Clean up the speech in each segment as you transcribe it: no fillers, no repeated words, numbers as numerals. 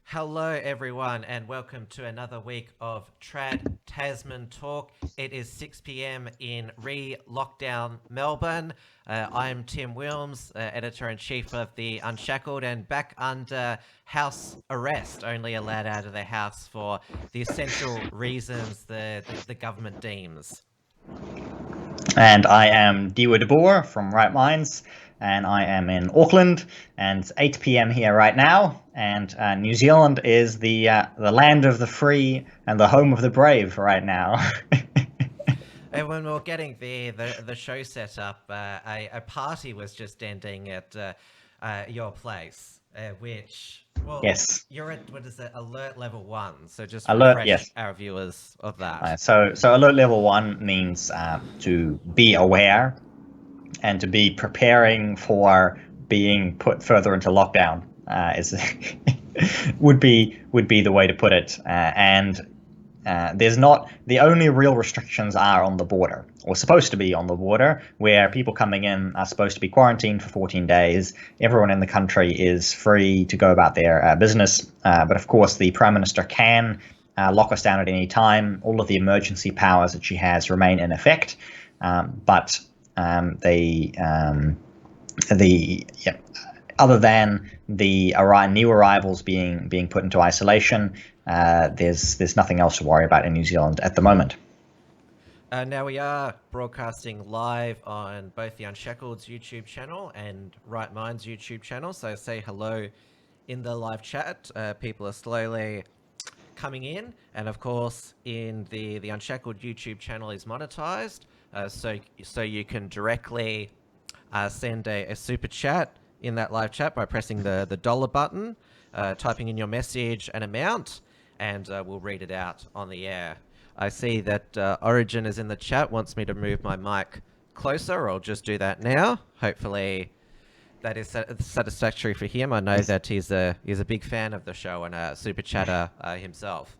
Hello, everyone, and welcome to another week of Trad Tasman Talk. It is 6 p.m. in lockdown Melbourne. I'm Tim Wilms, editor in chief of the Unshackled, and back under house arrest, only allowed out of the house for the essential reasons the government deems. And I am Dieuwe Boer from Right Minds, and I am in Auckland, and it's 8 p.m. here right now. And New Zealand is the land of the free and the home of the brave right now. And when we were getting the show set up, a party was just ending at your place, which, well, Yes, you're at, what is it, alert level 1, so just alert. refresh Yes. our viewers of that. So alert level one means to be aware and to be preparing for being put further into lockdown. Is would be the way to put it. And there's not the only real restrictions are on the border, or supposed to be on the border, where people coming in are supposed to be quarantined for 14 days. Everyone in the country is free to go about their business, but of course the Prime Minister can lock us down at any time. All of the emergency powers that she has remain in effect, but the yeah, other than the new arrivals being put into isolation, there's nothing else to worry about in New Zealand at the moment. Now we are broadcasting live on both the Unshackled's YouTube channel and Right Mind's YouTube channel, so say hello in the live chat. People are slowly coming in, and of course in the Unshackled YouTube channel is monetized, so you can directly send a super chat in that live chat by pressing the dollar button, typing in your message and amount, and we'll read it out on the air. I see that Origin is in the chat, wants me to move my mic closer. I'll just do that now. Hopefully that is satisfactory for him. I know that he's a big fan of the show and a super chatter himself.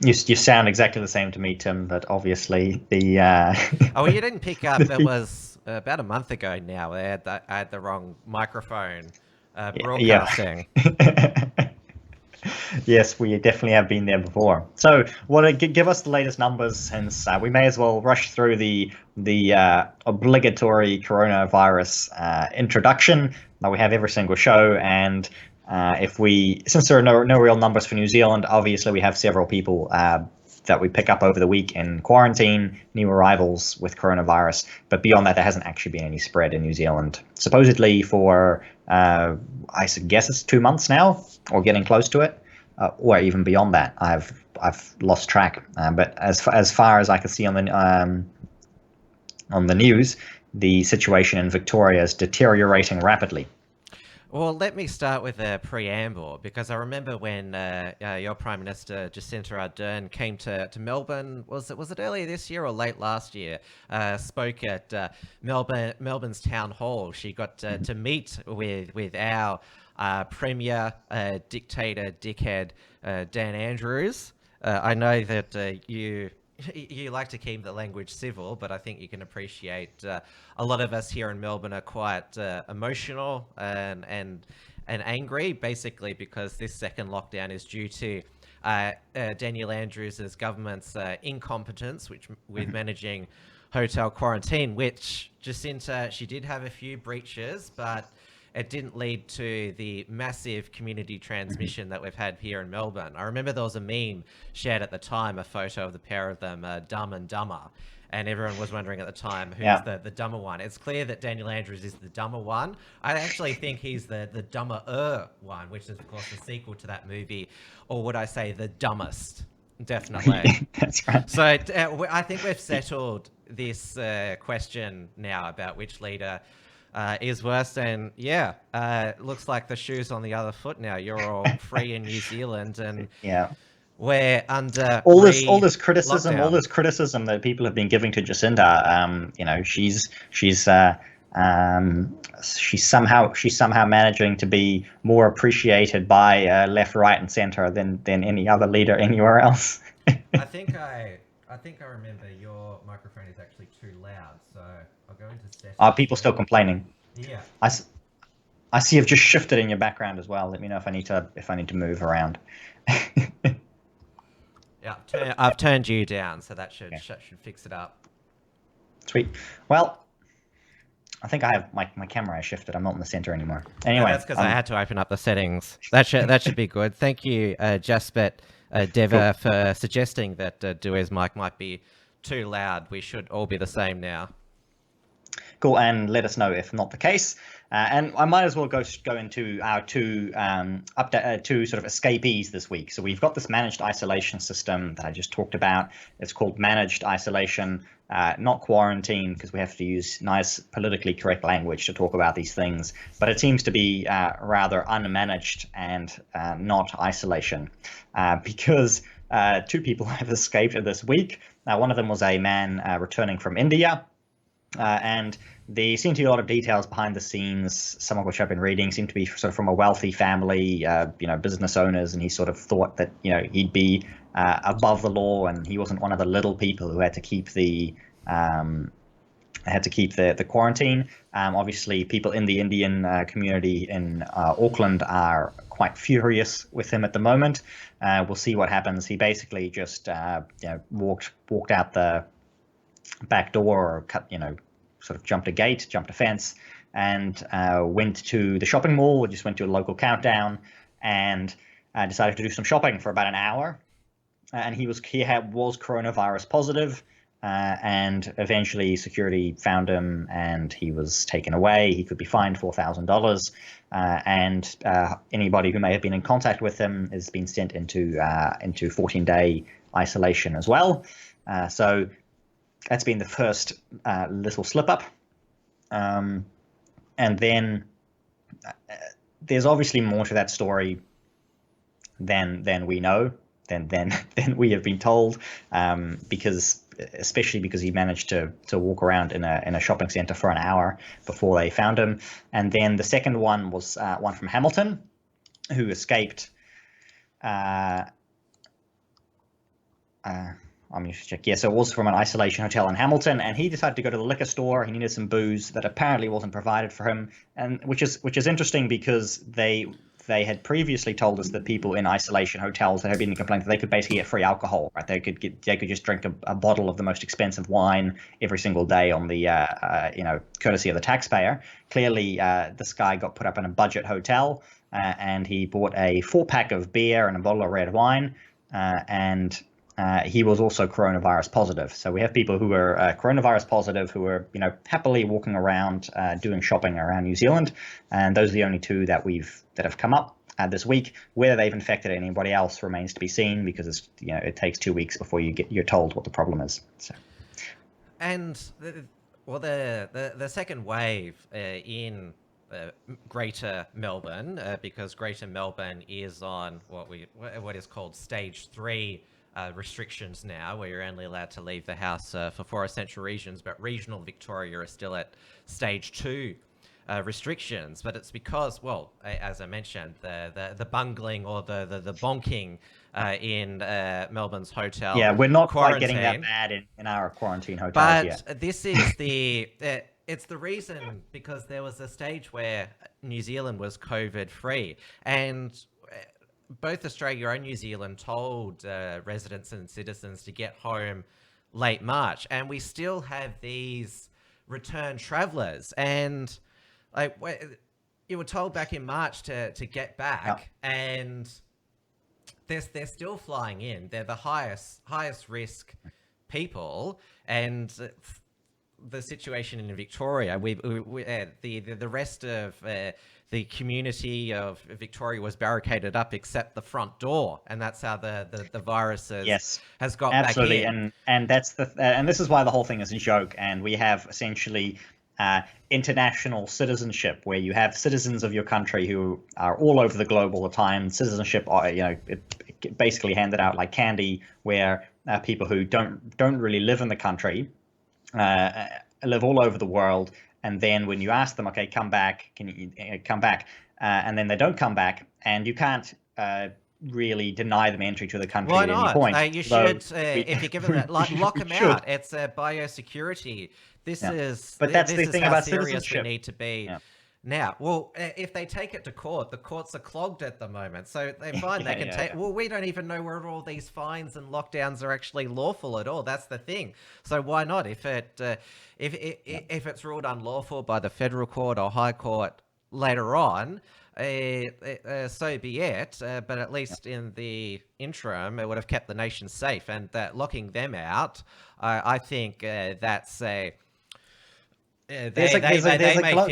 You sound exactly the same to me, Tim, but obviously the Oh, you didn't pick up. It was about a month ago now. I had the wrong microphone yeah. broadcasting. Yes, we definitely have been there before. So, give us the latest numbers, since we may as well rush through the obligatory coronavirus introduction that we have every single show. And since there are no real numbers for New Zealand, obviously we have several people that we pick up over the week in quarantine, new arrivals with coronavirus. But beyond that, there hasn't actually been any spread in New Zealand, supposedly for I guess it's 2 months now, or getting close to it, or even beyond that. I've lost track. But as far as I can see on the news, the situation in Victoria is deteriorating rapidly. Well, let me start with a preamble, because I remember when your Prime Minister Jacinta Ardern came to Melbourne. Was it earlier this year or late last year? Spoke at Melbourne's town hall. She got to meet with our Premier, dictator, dickhead, Dan Andrews. I know that you like to keep the language civil, but I think you can appreciate a lot of us here in Melbourne are quite emotional and angry, basically because this second lockdown is due to Daniel Andrews' government's incompetence, with managing hotel quarantine, which Jacinta, she did have a few breaches, but it didn't lead to the massive community transmission that we've had here in Melbourne. I remember there was a meme shared at the time, a photo of the pair of them, Dumb and Dumber, and everyone was wondering at the time who's Yeah. the dumber one. It's clear that Daniel Andrews is the dumber one. I actually think he's the dumber one, which is of course the sequel to that movie, or would I say the dumbest? Definitely. That's right. So I think we've settled this question now about which leader is worse. And yeah, looks like the shoe's on the other foot now. You're all free in New Zealand, and Yeah. we're under All this criticism, all lockdown. this criticism that people have been giving to Jacinta, she's somehow managing to be more appreciated by left, right, and center than any other leader anywhere else. I think I remember your microphone is actually too loud, so I'll go into Are settings people still here. complaining? Yeah. I, s- I see you've just shifted in your background as well. Let me know if I need to move around. Yeah, I've turned you down, so that should Okay. should fix it up. Sweet. Well, I think I have my camera has shifted. I'm not in the center anymore. No, Anyway, that's because I had to open up the settings. That should be good. Thank you, Jaspet Deva, for suggesting that Dieuwe's mic might be too loud. We should all be the same now. cool, and let us know if not the case. And I might as well go into our two two sort of escapees this week. So we've got this managed isolation system that I just talked about. It's called managed isolation, not quarantine, because we have to use nice politically correct language to talk about these things. But it seems to be rather unmanaged and not isolation, because two people have escaped this week. One of them was a man returning from India. And there seem to be a lot of details behind the scenes, some of which I've been reading, seem to be sort of from a wealthy family, business owners, and he sort of thought that, he'd be above the law, and he wasn't one of the little people who had to keep the quarantine. Obviously, people in the Indian community in Auckland are quite furious with him at the moment. We'll see what happens. He basically just walked out the back door, or sort of jumped a fence, and went to the shopping mall, or just went to a local countdown, and decided to do some shopping for about an hour. And he was coronavirus positive, and eventually security found him, and he was taken away. He could be fined $4,000, and anybody who may have been in contact with him has been sent into 14-day isolation as well. So that's been the first little slip up. And then there's obviously more to that story than we know, than we have been told, especially because he managed to walk around in a shopping center for an hour before they found him. And then the second one was one from Hamilton, who escaped. I'm going to check. Yeah, so it was from an isolation hotel in Hamilton, and he decided to go to the liquor store. He needed some booze that apparently wasn't provided for him, and which is interesting, because they had previously told us that people in isolation hotels that had been complaining that they could basically get free alcohol, right? They could just drink a bottle of the most expensive wine every single day on the courtesy of the taxpayer. Clearly, this guy got put up in a budget hotel, and he bought a 4-pack of beer and a bottle of red wine, and he was also coronavirus positive. So we have people who are coronavirus positive who are, happily walking around doing shopping around New Zealand, and those are the only two that have come up this week. Whether they've infected anybody else remains to be seen, because it takes 2 weeks before you're told what the problem is. So, and the second wave in Greater Melbourne, because Greater Melbourne is on what is called stage 3. Restrictions now, where you're only allowed to leave the house for 4 essential regions, but regional Victoria are still at stage 2 restrictions. But it's because, well, as I mentioned, the bungling or the bonking in Melbourne's hotel. Yeah, we're not quarantine. Quite getting that bad in our quarantine hotels yet. But this is it's the reason, because there was a stage where New Zealand was COVID free, and both Australia and New Zealand told residents and citizens to get home late March, and we still have these return travellers. And you were told back in March to get back, and they're still flying in. They're the highest risk people, and the situation in Victoria, the rest of the community of Victoria was barricaded up except the front door, and that's how the virus has got absolutely. back in. And that's and this is why the whole thing is a joke. And we have essentially international citizenship, where you have citizens of your country who are all over the globe all the time. Citizenship, it basically handed out like candy, where people who don't really live in the country live all over the world. And then when you ask them, okay, come back, can you come back? And then they don't come back, and you can't really deny them entry to the country at any point. You should, if you give them that, lock them out. It's biosecurity. But that's the thing how about serious citizenship. we need to be. Now, well, if they take it to court, the courts are clogged at the moment. So they find they Yeah, can yeah, take. yeah. Well, we don't even know where all these fines and lockdowns are actually lawful at all. That's the thing. So why not? Yeah. If it's ruled unlawful by the federal court or high court later on, so be it. But at least in the interim, it would have kept the nation safe. And that locking them out, I think that's a. There's like They may feel.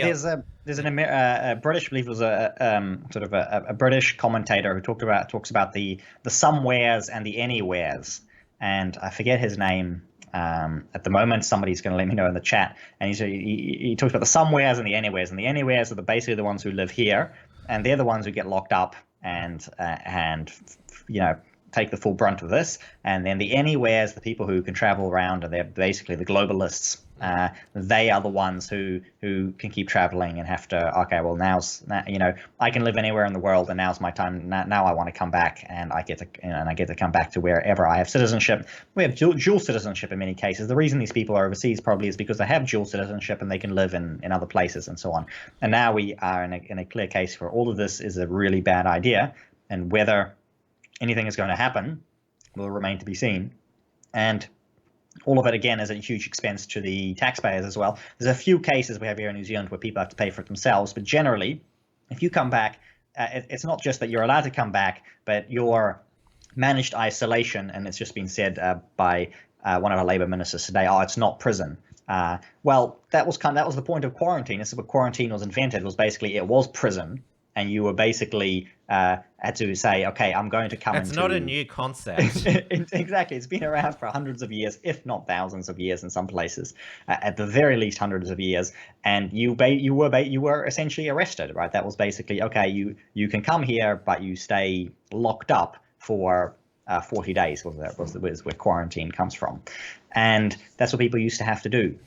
there's a British, I believe it was a sort of a British commentator who talks about the somewheres and the anywheres, and I forget his name at the moment. Somebody's going to let me know in the chat. And he talks about the somewheres and the anywheres, and the anywheres are basically the ones who live here, and they're the ones who get locked up and you know, take the full brunt of this. And then the anywheres, the people who can travel around, and they're basically the globalists. They are the ones who can keep traveling and have to. Okay, well you know, I can live anywhere in the world, and now's my time. Now I want to come back, and I get to, you know, and I get to come back to wherever I have citizenship. We have dual citizenship in many cases. The reason these people are overseas probably is because they have dual citizenship and they can live in other places and so on. And now we are in a clear case where all of this is a really bad idea, and whether anything is going to happen will remain to be seen. And all of it, again, is a huge expense to the taxpayers as well. There's a few cases we have here in New Zealand where people have to pay for it themselves, but generally, if you come back, it's not just that you're allowed to come back, but you're managed isolation, and it's just been said by one of our Labour ministers today, oh, it's not prison. Well, that was the point of quarantine. This is what quarantine was invented, was basically it was prison, and you were basically had to say, okay, I'm going to come into... It's not a new concept. Exactly. It's been around for hundreds of years, if not thousands of years in some places, at the very least hundreds of years. And you were essentially arrested, right? That was basically, okay, you can come here, but you stay locked up for 40 days was where quarantine comes from. And that's what people used to have to do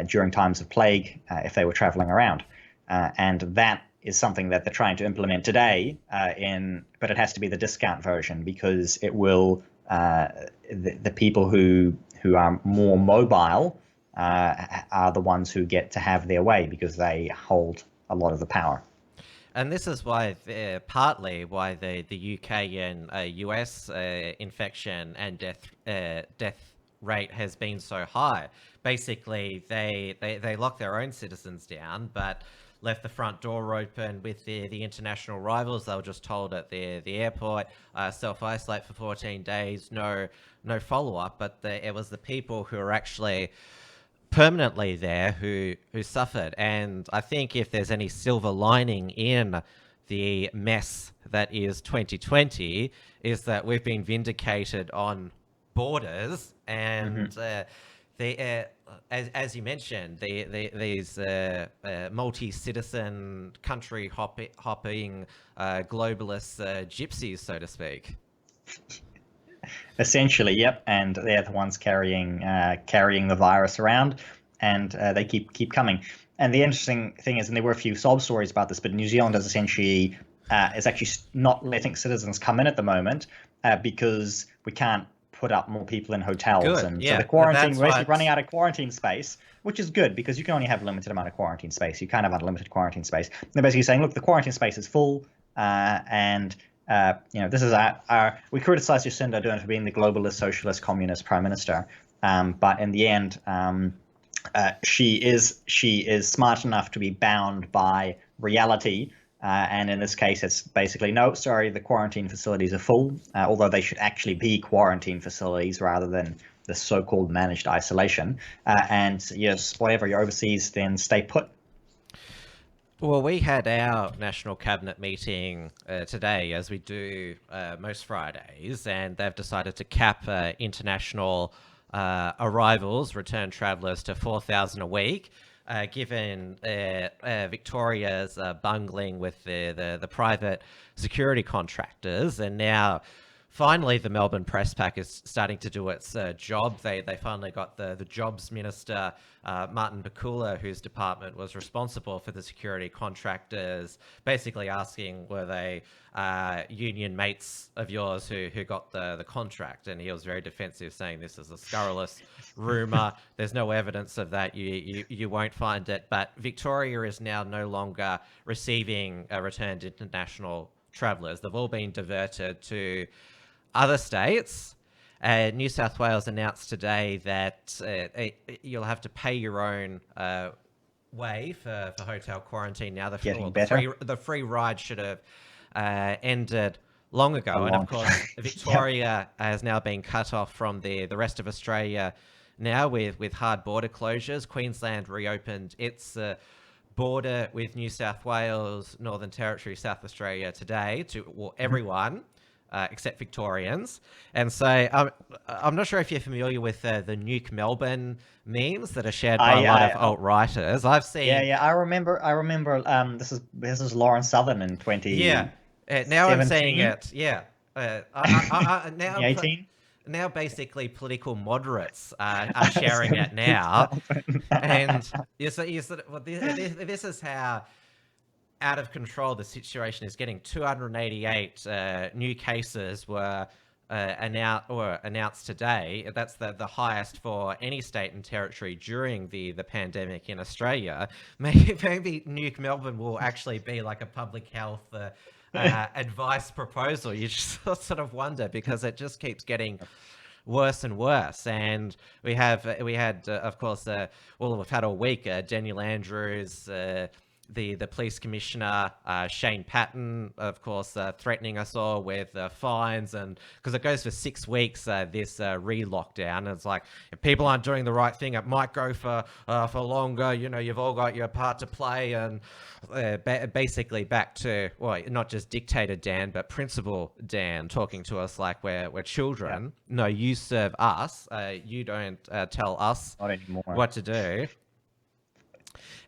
during times of plague if they were traveling around. And that is something that they're trying to implement today but it has to be the discount version, because it will the people who are more mobile are the ones who get to have their way, because they hold a lot of the power. And this is why, partly why the UK and US infection and death rate has been so high. Basically, they lock their own citizens down, but left the front door open with the international arrivals. They were just told at the airport, self-isolate for 14 days, no follow-up. But it was the people who are actually permanently there who suffered. And I think if there's any silver lining in the mess that is 2020, is that we've been vindicated on borders, and as you mentioned, these multi-citizen, country hopping globalist gypsies, so to speak. Essentially, yep. And they're the ones carrying the virus around, and they keep coming. And the interesting thing is, and there were a few sob stories about this, but New Zealand is essentially is actually not letting citizens come in at the moment because we can't put up more people in hotels. Good. And yeah. So the quarantine, we're basically running out of quarantine space, which is good, because you can only have a limited amount of quarantine space. You can't have unlimited quarantine space. They're basically saying, look, the quarantine space is full, and you know, this is we criticize Jacinda Ardern for being the globalist, socialist, communist prime minister, but in the end, she is smart enough to be bound by reality. And in this case, it's basically, no, sorry, the quarantine facilities are full, although they should actually be quarantine facilities rather than the so-called managed isolation. And yes, whatever, you're overseas, then stay put. Well, we had our National Cabinet meeting today, as we do most Fridays, and they've decided to cap international arrivals, return travellers, to 4,000 a week. Given Victoria's bungling with the private security contractors, and now finally, the Melbourne Press Pack is starting to do its job. They finally got the Jobs Minister, Martin Bakula, whose department was responsible for the security contractors, basically asking, were they union mates of yours who got the contract? And he was very defensive, saying this is a scurrilous rumour. There's no evidence of that. You won't find it. But Victoria is now no longer receiving returned international travellers. They've all been diverted to other states. New South Wales announced today that you'll have to pay your own way for hotel quarantine now. The free ride should have ended long ago. And of course, Victoria has now been cut off from the rest of Australia now with hard border closures. Queensland reopened its border with New South Wales, Northern Territory, South Australia today to everyone. Except Victorians. And so I'm not sure if you're familiar with the Nuke Melbourne memes that are shared by a lot of alt-righters. I've seen... Yeah, I remember, this is Lauren Southern in 2017. Now I'm seeing it, now 2018? Now basically political moderates are sharing it now. And this is how out of control the situation is getting. 288 new cases were announced today. That's the highest for any state and territory during the pandemic in Australia. Maybe Nuke Melbourne will actually be like a public health advice proposal. You just sort of wonder, because it just keeps getting worse and worse. And we had of course, we've had all week Daniel Andrews, the police commissioner, Shane Patton, of course, threatening us all with fines, and because it goes for 6 weeks, this re-lockdown. It's like, if people aren't doing the right thing, it might go for longer. You've all got your part to play, and basically back to, well, not just dictator Dan, but principal Dan talking to us like we're children. Yep. No, you serve us. You don't tell us what to do.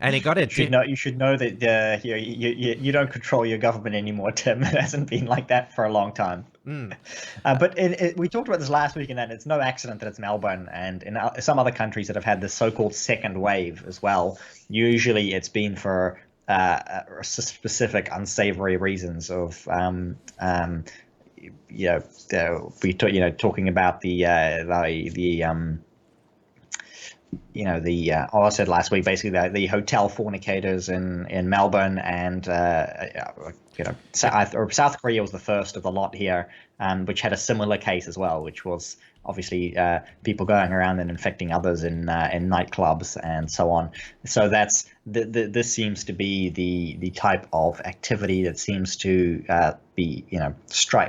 And he got it. You should know that you don't control your government anymore, Tim. It hasn't been like that for a long time. But we talked about this last week, and that it's no accident that it's Melbourne, and in some other countries that have had this so-called second wave as well. Usually, it's been for specific unsavory reasons of talking about I said last week, basically the hotel fornicators in Melbourne, and South Korea was the first of the lot here, which had a similar case as well, which was obviously people going around and infecting others in nightclubs and so on. So that's this seems to be the type of activity that seems to be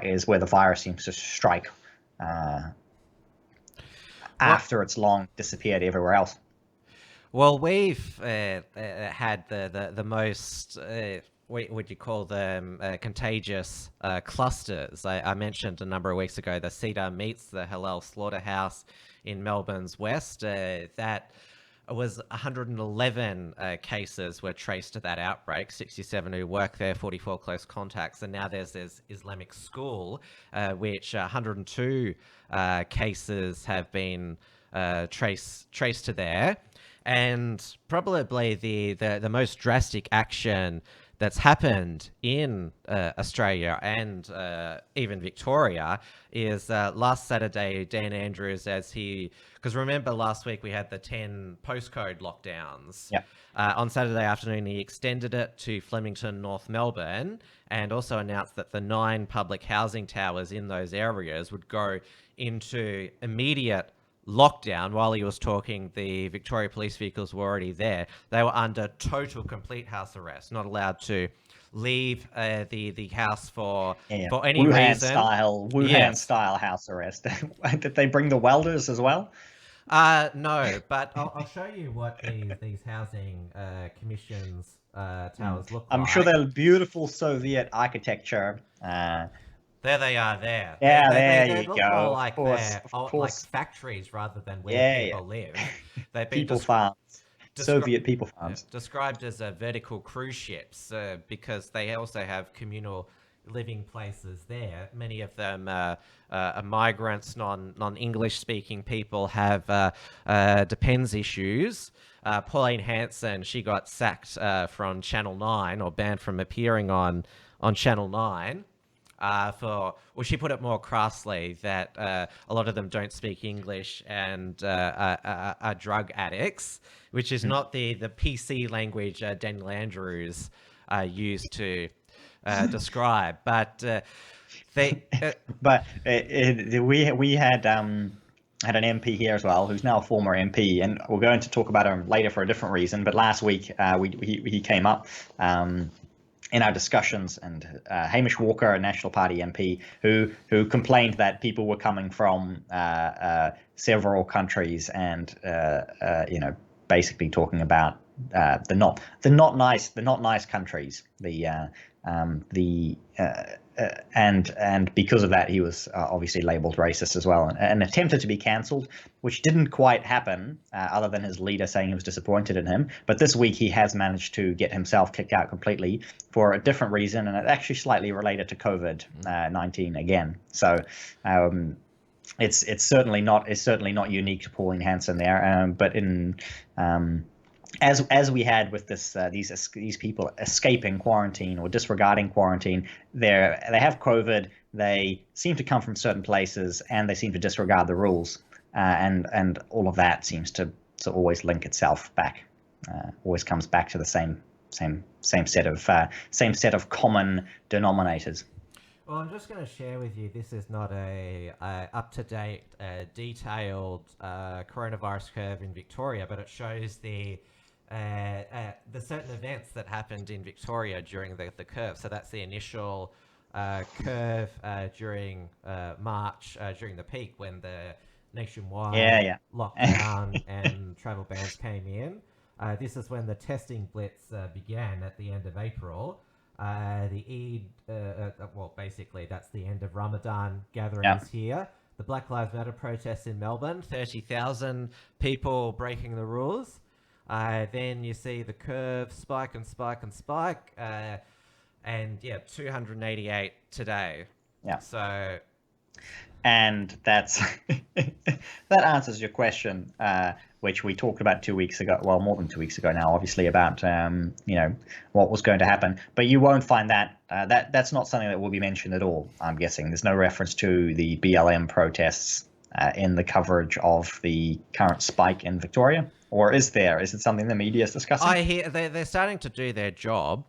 is where the virus seems to strike. After it's long disappeared everywhere else. Well, we've had the most, what would you call them, contagious clusters. I mentioned a number of weeks ago the Cedar Meats, the halal slaughterhouse in Melbourne's west. That was 111 cases were traced to that outbreak, 67 who work there, 44 close contacts. And now there's this Islamic school, which 102 cases have been traced to there. And probably the most drastic action that's happened in Australia and even Victoria is last Saturday, Dan Andrews, because remember last week we had the 10 postcode lockdowns. Yep. On Saturday afternoon, he extended it to Flemington, North Melbourne, and also announced that the 9 public housing towers in those areas would go into immediate lockdown. While he was talking, the Victoria police vehicles were already there. They were under total, complete house arrest, not allowed to leave the house for any reason. Wuhan style house arrest. Did they bring the welders as well? No, but I'll show you what these housing commissions towers look like. I'm sure they're beautiful Soviet architecture. There they are there. Yeah, they you look go. More like like factories rather than where people live. They've been people farms. Soviet people farms. Described as vertical cruise ships because they also have communal living places there. Many of them are migrants, non-English speaking people have depends issues. Pauline Hanson, she got sacked from Channel 9 or banned from appearing on Channel 9 well, she put it more crassly that a lot of them don't speak English and are drug addicts, which is not the PC language Daniel Andrews used to describe. But they. We had an MP here as well, who's now a former MP, and we're going to talk about him later for a different reason. But last week, he came up in our discussions, and Hamish Walker, a National Party MP, who complained that people were coming from several countries, and basically talking about the not nice countries, and because of that, he was obviously labelled racist as well, and attempted to be cancelled, which didn't quite happen, other than his leader saying he was disappointed in him. But this week he has managed to get himself kicked out completely for a different reason, and it's actually slightly related to COVID-19 again. So it's certainly not unique to Pauline Hanson there, but in as we had with these people escaping quarantine or disregarding quarantine, they have COVID. They seem to come from certain places, and they seem to disregard the rules, and all of that seems to always link itself back. Always comes back to the same set of common denominators. Well, I'm just going to share with you, this is not a up-to-date, detailed coronavirus curve in Victoria, but it shows the certain events that happened in Victoria during the curve. So that's the initial curve during March, during the peak when the nationwide lockdown and travel bans came in. This is when the testing blitz began at the end of April. The Eid, well, basically that's the end of Ramadan gatherings here. The Black Lives Matter protests in Melbourne, 30,000 people breaking the rules. Then you see the curve spike and spike and spike, and 288 today. Yeah. So, and that's that answers your question, which we talked about 2 weeks ago. Well, more than 2 weeks ago now, obviously, about what was going to happen. But you won't find that that's not something that will be mentioned at all. I'm guessing there's no reference to the BLM protests in the coverage of the current spike in Victoria. Or is there? Is it something the media is discussing? I hear they're starting to do their job.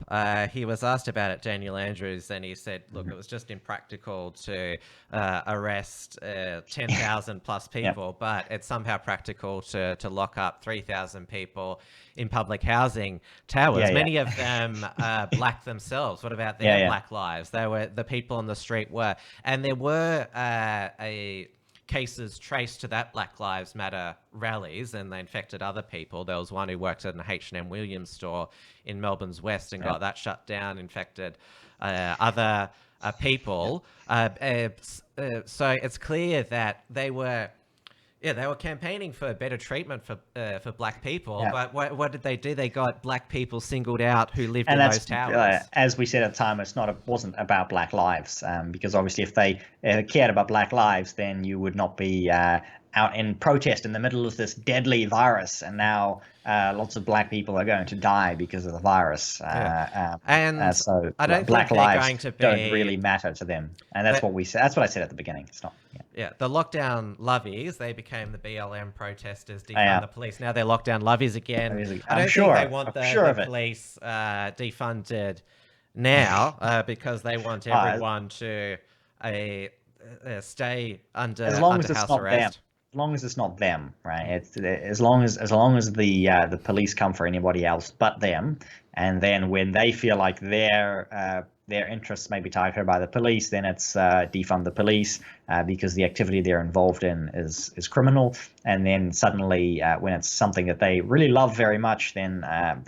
He was asked about it, Daniel Andrews, and he said, look, it was just impractical to arrest 10,000 plus people, but it's somehow practical to lock up 3,000 people in public housing towers. Many of them black themselves. What about their black lives? They were the people on the street were. And there were cases traced to that Black Lives Matter rallies, and they infected other people. There was one who worked at an H&M Williams store in Melbourne's West and got that shut down, infected other people. So it's clear that they were campaigning for better treatment for black people, but what did they do? They got black people singled out who lived in those towers. As we said at the time, wasn't about black lives, because obviously if they cared about black lives, then you would not be out in protest in the middle of this deadly virus, and now lots of black people are going to die because of the virus. So I don't black think lives going to be, don't really matter to them, and that's what we said. That's what I said at the beginning. It's not. The lockdown lovies, they became the BLM protesters, defund the police. Now they're lockdown lovies again. I don't think they want the police defunded now because they want everyone to stay under house arrest. As long as it's not them, right? As long as the police come for anybody else but them, and then when they feel like their interests may be targeted by the police, then it's defund the police because the activity they're involved in is criminal. And then suddenly, when it's something that they really love very much, then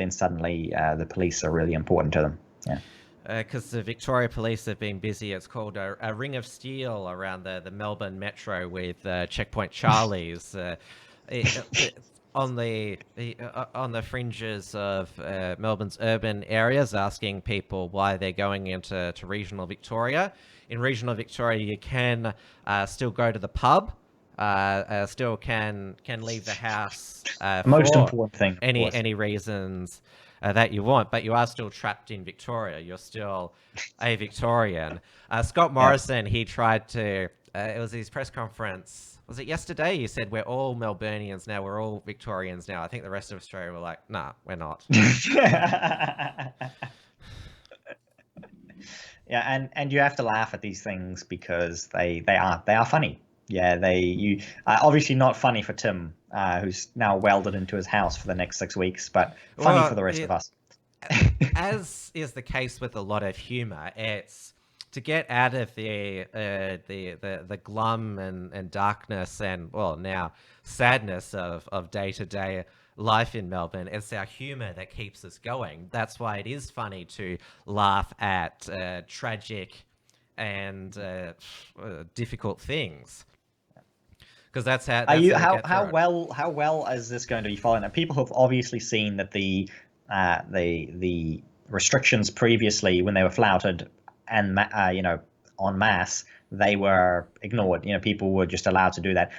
suddenly the police are really important to them. Yeah. Because the Victoria Police have been busy. It's called a ring of steel around the Melbourne Metro with Checkpoint Charlies. on the fringes of Melbourne's urban areas, asking people why they're going into regional Victoria. In regional Victoria, you can still go to the pub, still can leave the house The most for important thing, of course. any reasons that you want, but you are still trapped in Victoria. You're still a Victorian. Scott Morrison, he tried to. It was his press conference. Was it yesterday? He said we're all Melburnians now. We're all Victorians now. I think the rest of Australia were like, nah, we're not. Yeah, and you have to laugh at these things because they are funny. Yeah, obviously not funny for Tim, who's now welded into his house for the next 6 weeks, but funny for the rest of us. As is the case with a lot of humor, it's to get out of the glum and darkness and, well, now sadness of day-to-day life in Melbourne. It's our humor that keeps us going. That's why it is funny to laugh at tragic and difficult things. Because that's how. How well is this going to be following? Now, people have obviously seen that the restrictions previously, when they were flouted and en masse, they were ignored. People were just allowed to do that.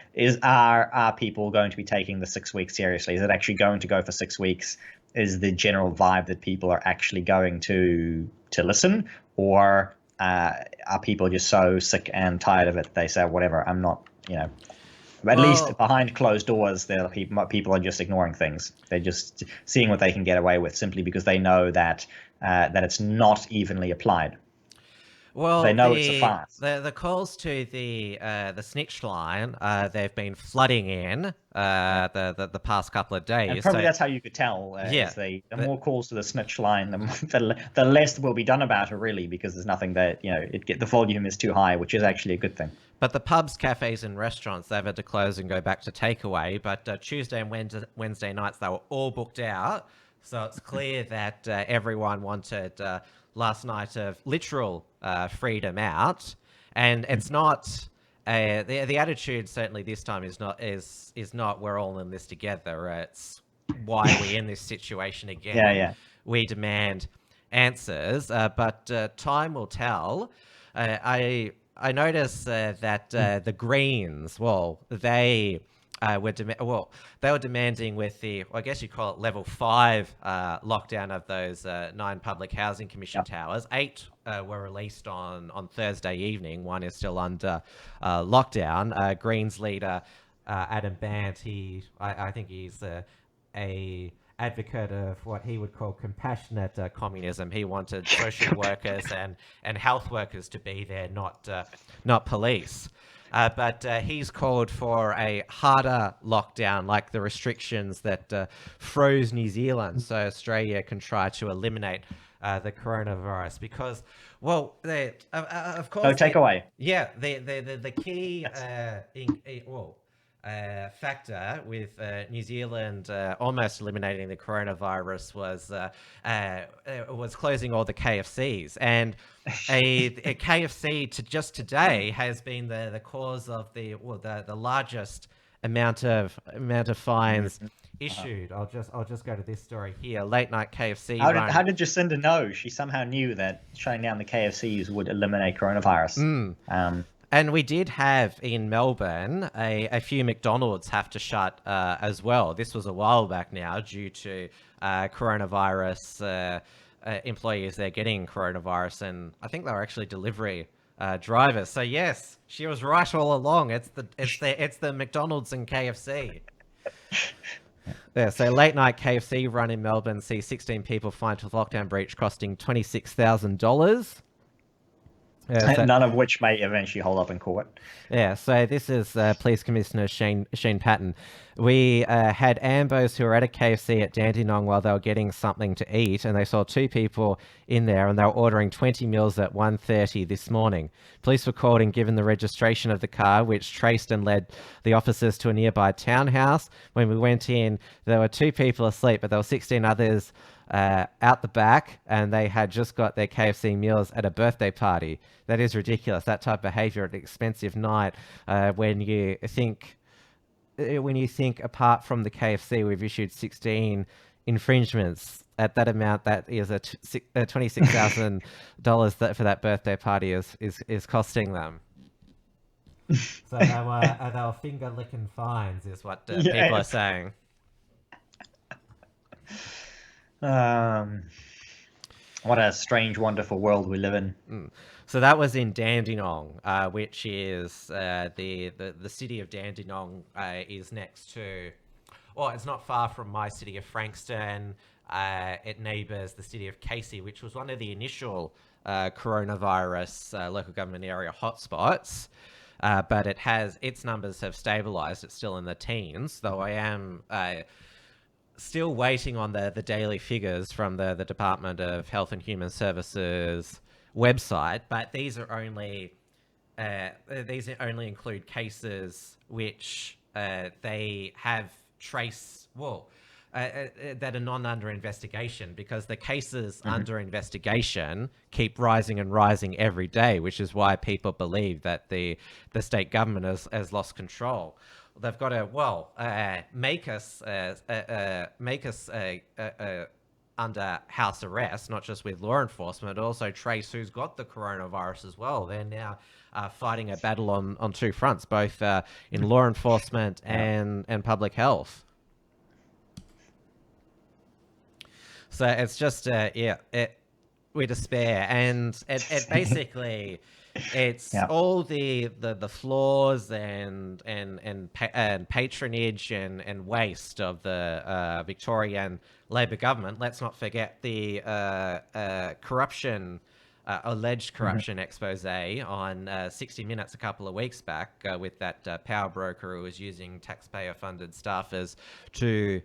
Are people going to be taking the 6 weeks seriously? Is it actually going to go for 6 weeks? Is the general vibe that people are actually going to listen, or are people just so sick and tired of it they say, whatever, I'm not, At least behind closed doors, people are just ignoring things. They're just seeing what they can get away with simply because they know that it's not evenly applied. Well, they know it's a farce. The calls to the snitch line, they've been flooding in the past couple of days. And probably that's how you could tell. The more calls to the snitch line, the less will be done about it, really, because there's nothing that the volume is too high, which is actually a good thing. But the pubs, cafes, and restaurants, they've had to close and go back to takeaway. But Tuesday and Wednesday nights, they were all booked out. So it's clear that everyone wanted last night of literal freedom out. And it's not the attitude certainly this time is not we're all in this together. It's why are we in this situation again? Yeah. We demand answers, but time will tell. I noticed that the Greens, they were demanding with the, I guess you call it level 5 lockdown of those 9 public housing commission towers. 8 were released on Thursday evening. 1 is still under lockdown. Greens leader Adam Bant, I think he's a advocate of what he would call compassionate communism. He wanted social workers and health workers to be there, not police. But he's called for a harder lockdown, like the restrictions that froze New Zealand, so Australia can try to eliminate the coronavirus. Because, of course, takeaway. Yeah, the key factor with New Zealand almost eliminating the coronavirus was closing all the KFCs, and a KFC just today has been the cause of the largest amount of fines issued. I'll just go to this story here. Late night KFC. How did Jacinda know? She somehow knew that shutting down the KFCs would eliminate coronavirus. And we did have in Melbourne a few McDonald's have to shut as well. This was a while back now due to coronavirus employees there getting coronavirus, and I think they were actually delivery drivers. So yes, she was right all along. It's the McDonald's and KFC. Yeah, so late night KFC run in Melbourne sees 16 people fined for lockdown breach, costing $26,000. None of which may eventually hold up in court. Yeah, so this is Police Commissioner Shane Patton. We had Ambos who were at a KFC at Dandenong while they were getting something to eat, and they saw 2 people in there, and they were ordering 20 meals at 1:30 this morning. Police were called and given the registration of the car, which traced and led the officers to a nearby townhouse. When we went in, there were 2 people asleep, but there were 16 others out the back, and they had just got their KFC meals at a birthday party. That is ridiculous. That type of behavior at an expensive night, when you think when you think apart from the KFC, we've issued 16 infringements at that amount. That is $26,000 that for that birthday party is costing them. So they were finger licking fines, is what people are saying. What a strange, wonderful world we live in. So that was in Dandenong, which is the city of Dandenong is next to, well, it's not far from my city of Frankston. It neighbours the city of Casey, which was one of the initial coronavirus local government area hotspots. But its numbers have stabilised. It's still in the teens, though I am still waiting on the daily figures from the Department of Health and Human Services website. But these only include cases which they have that are not under investigation, because the cases under investigation keep rising and rising every day, which is why people believe that the state government has lost control. They've got to make us under house arrest, not just with law enforcement, but also trace who's got the coronavirus as well. They're now fighting a battle on two fronts, both in law enforcement and public health. So it's just we despair, and it basically it's all the flaws and patronage and waste of the Victorian Labor government. Let's not forget the alleged corruption expose on 60 Minutes a couple of weeks back with that power broker who was using taxpayer-funded staffers to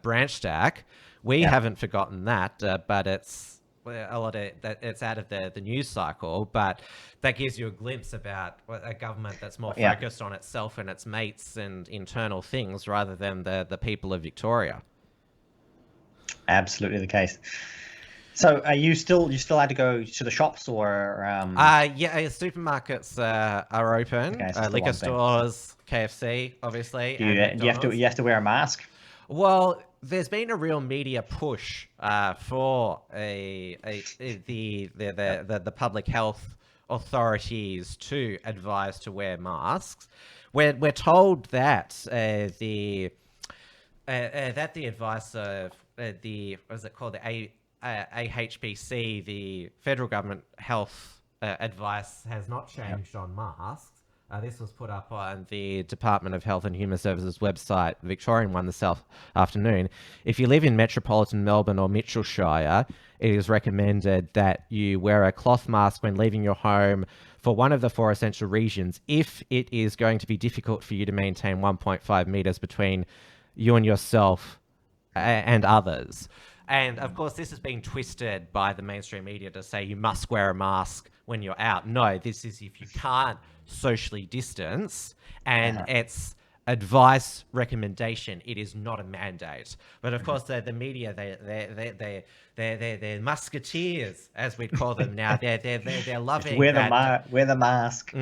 branch stack. We haven't forgotten that, but it's it's out of the news cycle. But that gives you a glimpse about a government that's more focused on itself and its mates and internal things rather than the people of Victoria. Absolutely the case. So, you still had to go to the shops, or? Supermarkets are open. Okay, so liquor stores, KFC, obviously. Do you have to wear a mask? Well, there's been a real media push for the public health authorities to advise to wear masks. We're told that the advice of what is it called, the AHBC, the federal government health advice has not changed on masks. This was put up on the Department of Health and Human Services website, the Victorian one, this afternoon. If you live in metropolitan Melbourne or Mitchellshire, it is recommended that you wear a cloth mask when leaving your home for one of the 4 essential regions if it is going to be difficult for you to maintain 1.5 metres between you and yourself and others. And of course, this has been twisted by the mainstream media to say you must wear a mask when you're out. No, this is if you can't socially distance, and it's advice, recommendation. It is not a mandate. But of course, the media, they're musketeers, as we'd call them now. They're loving wear the mask.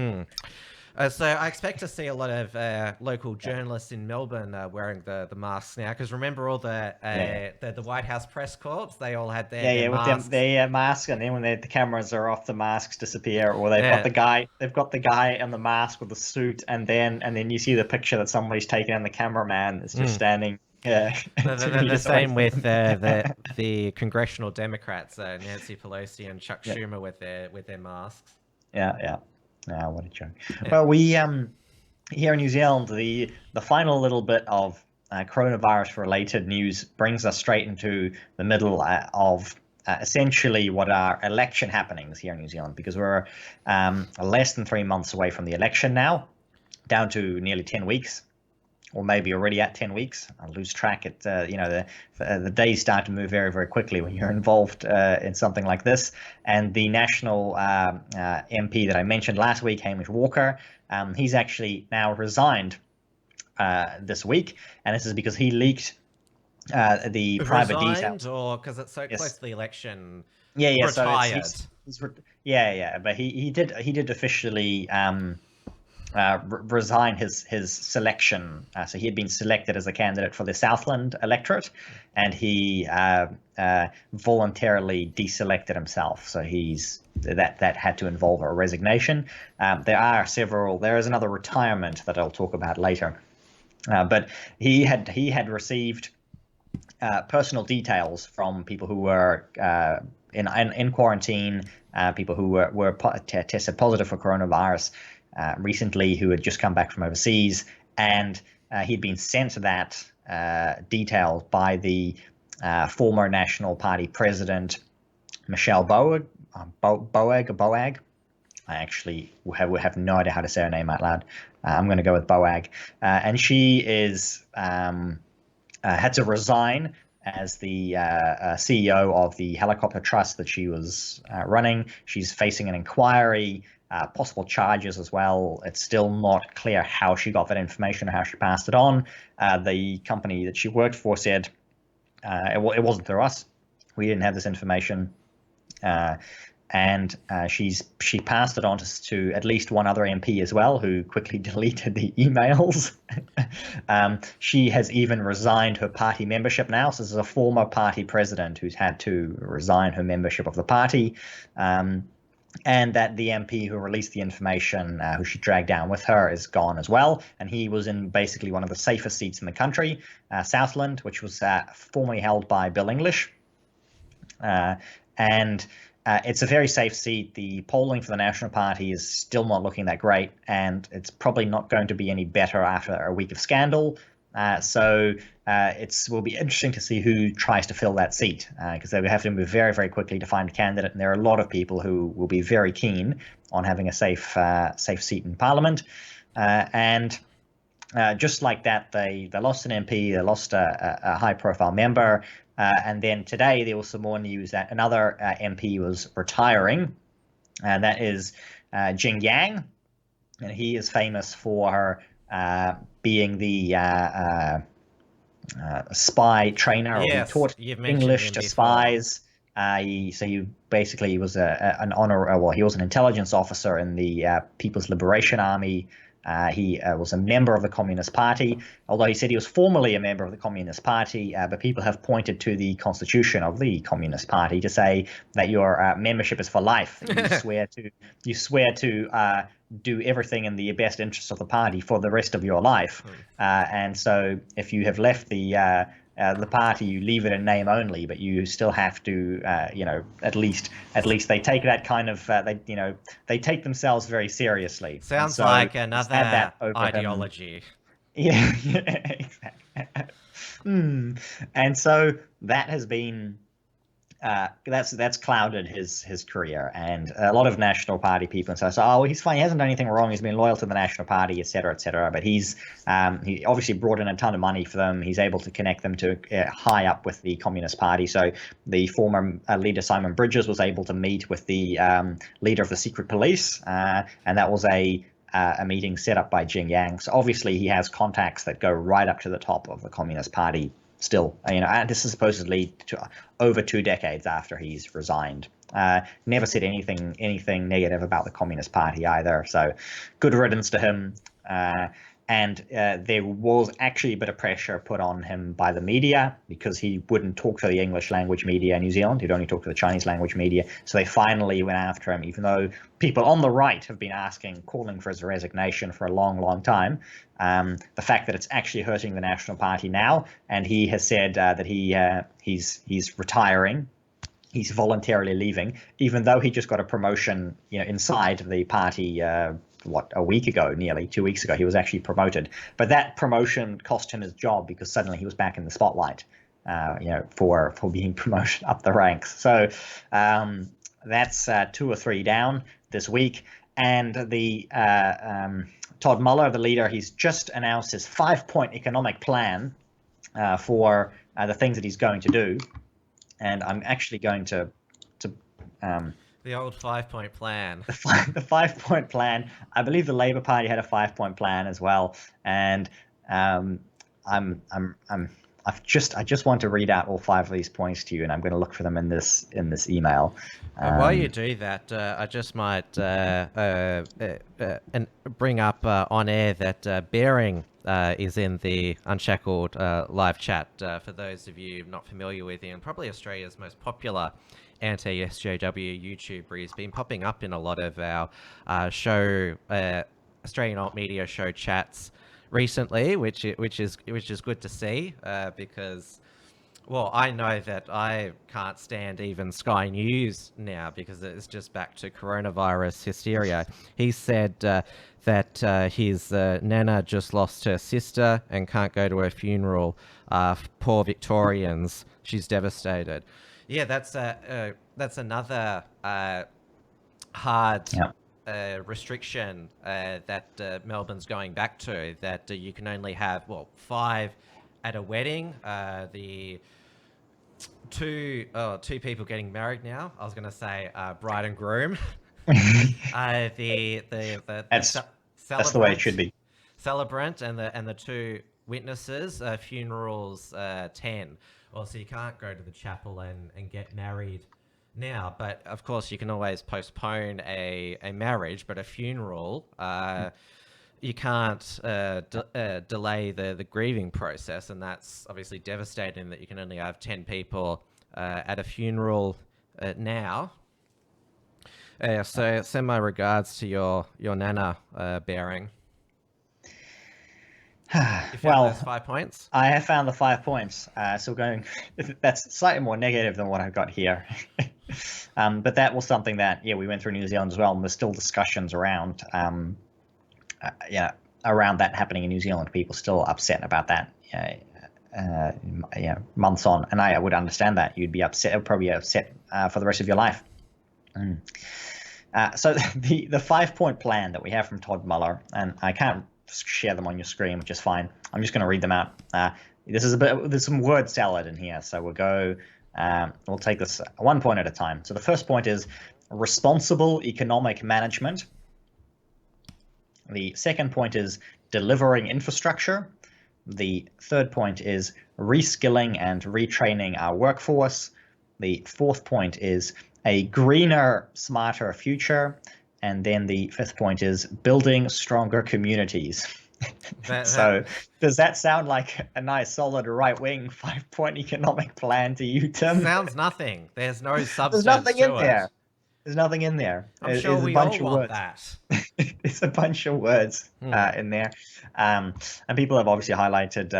So I expect to see a lot of local journalists in Melbourne wearing the masks now, because remember all the White House press corps, they all had their masks. With their mask, and then when the cameras are off, the masks disappear, or they've got the guy in the mask with the suit, and then you see the picture that somebody's taken, and the cameraman is just standing. The same with the congressional Democrats, Nancy Pelosi and Chuck Schumer with their masks. What a joke. Well, we here in New Zealand, the final little bit of coronavirus related news brings us straight into the middle of essentially what are election happenings here in New Zealand, because we're less than 3 months away from the election now, down to nearly 10 weeks. Or maybe already at 10 weeks. I lose track. The days start to move very, very quickly when you're involved in something like this. And the national MP that I mentioned last week, Hamish Walker, he's actually now resigned this week, and this is because he leaked the private details. Or because it's so close to the election. Retired. So but he did officially. resign his selection. So he had been selected as a candidate for the Southland electorate, and he voluntarily deselected himself. So that had to involve a resignation. There is another retirement that I'll talk about later, but he had received personal details from people who were in quarantine, people who were tested positive for coronavirus recently, who had just come back from overseas, and he'd been sent that details by the former National Party president, Michelle Boag. I actually have no idea how to say her name out loud. I'm going to go with Boag, and she is had to resign as the CEO of the helicopter trust that she was running. She's facing an inquiry, possible charges as well. It's still not clear how she got that information or how she passed it on. The company that she worked for said it wasn't through us. We didn't have this information. And she passed it on to at least one other MP as well, who quickly deleted the emails. She has even resigned her party membership now. So this is a former party president who's had to resign her membership of the party. And that the MP who released the information, who she dragged down with her, is gone as well. And he was in basically one of the safest seats in the country, Southland, which was formerly held by Bill English. It's a very safe seat. The polling for the National Party is still not looking that great, and it's probably not going to be any better after a week of scandal. So it will be interesting to see who tries to fill that seat, because they will have to move very, very quickly to find a candidate, and there are a lot of people who will be very keen on having a safe seat in Parliament. Just like that, they lost an MP, they lost a high-profile member. And then today there was some more news that another MP was retiring, and that is Jing Yang, and he is famous for being the spy trainer. Yes, he taught English to spies. He basically was an intelligence officer in the People's Liberation Army. He was a member of the Communist Party, although he said he was formerly a member of the Communist Party, but people have pointed to the constitution of the Communist Party to say that your membership is for life. You swear to do everything in the best interest of the party for the rest of your life. And so if you have left the party, you leave it in name only, but you still have to, at least they take that kind of, they take themselves very seriously. Sounds like another ideology. Yeah, exactly. And so that has been that's clouded his career, and a lot of National Party people say, he's fine, he hasn't done anything wrong, he's been loyal to the National Party, etc., etc. But he obviously brought in a ton of money for them. He's able to connect them to high up with the Communist Party. So the former leader Simon Bridges was able to meet with the leader of the secret police, and that was a meeting set up by Jing Yang. So obviously he has contacts that go right up to the top of the Communist Party still. And this is supposedly over 2 decades after he's resigned. Never said anything negative about the Communist Party either. So good riddance to him. And there was actually a bit of pressure put on him by the media, because he wouldn't talk to the English language media in New Zealand. He'd only talk to the Chinese language media. So they finally went after him, even though people on the right have been calling for his resignation for a long, long time. The fact that it's actually hurting the National Party now, and he has said that he's retiring. He's voluntarily leaving, even though he just got a promotion, inside the party. A week ago, nearly 2 weeks ago, he was actually promoted. But that promotion cost him his job, because suddenly he was back in the spotlight, for being promoted up the ranks. So that's 2 or 3 down this week. And the Todd Muller, the leader, he's just announced his 5-point economic plan for the things that he's going to do. And I'm actually going to the old 5-point plan. The 5-point plan. I believe the Labour Party had a 5-point plan as well, and I'm I just want to read out all 5 of these points to you, and I'm going to look for them in this email. While you do that, I just might and bring up on air that Bearing is in the Unshackled live chat. For those of you not familiar with him, probably Australia's most popular anti-SJW YouTuber. He's been popping up in a lot of our Australian alt media show chats recently, which is good to see, because, well, I know that I can't stand even Sky News now because it's just back to coronavirus hysteria. He said that his nana just lost her sister and can't go to her funeral. Poor Victorians, she's devastated. Yeah, that's another hard restriction that Melbourne's going back to, that you can only have, 5 at a wedding. The two people getting married now. I was going to say bride and groom. That's the way it should be. Celebrant and the 2 witnesses. Funerals 10. Also, you can't go to the chapel and get married now, but of course you can always postpone a marriage, but a funeral, you can't delay the grieving process, and that's obviously devastating that you can only have 10 people at a funeral now. So send my regards to your nana, Bearing. You found those 5 points? I have found the 5 points. So that's slightly more negative than what I've got here. But that was something that, we went through New Zealand as well, and there's still discussions around, around that happening in New Zealand. People still upset about that, months on, and I would understand that. You'd be upset, probably upset for the rest of your life. So the 5-point plan that we have from Todd Muller, and I can't share them on your screen, which is fine. I'm just going to read them out. There's some word salad in here, so we'll take this 1 point at a time. So the first point is responsible economic management. The second point is delivering infrastructure. The third point is reskilling and retraining our workforce. The fourth point is a greener, smarter future. And then the fifth point is building stronger communities. So does that sound like a nice, solid, right-wing 5-point economic plan to you, Tim? Sounds nothing. There's no substance. There's nothing in there. There's nothing in there. I'm sure we all want that. It's a bunch of words in there. And people have obviously highlighted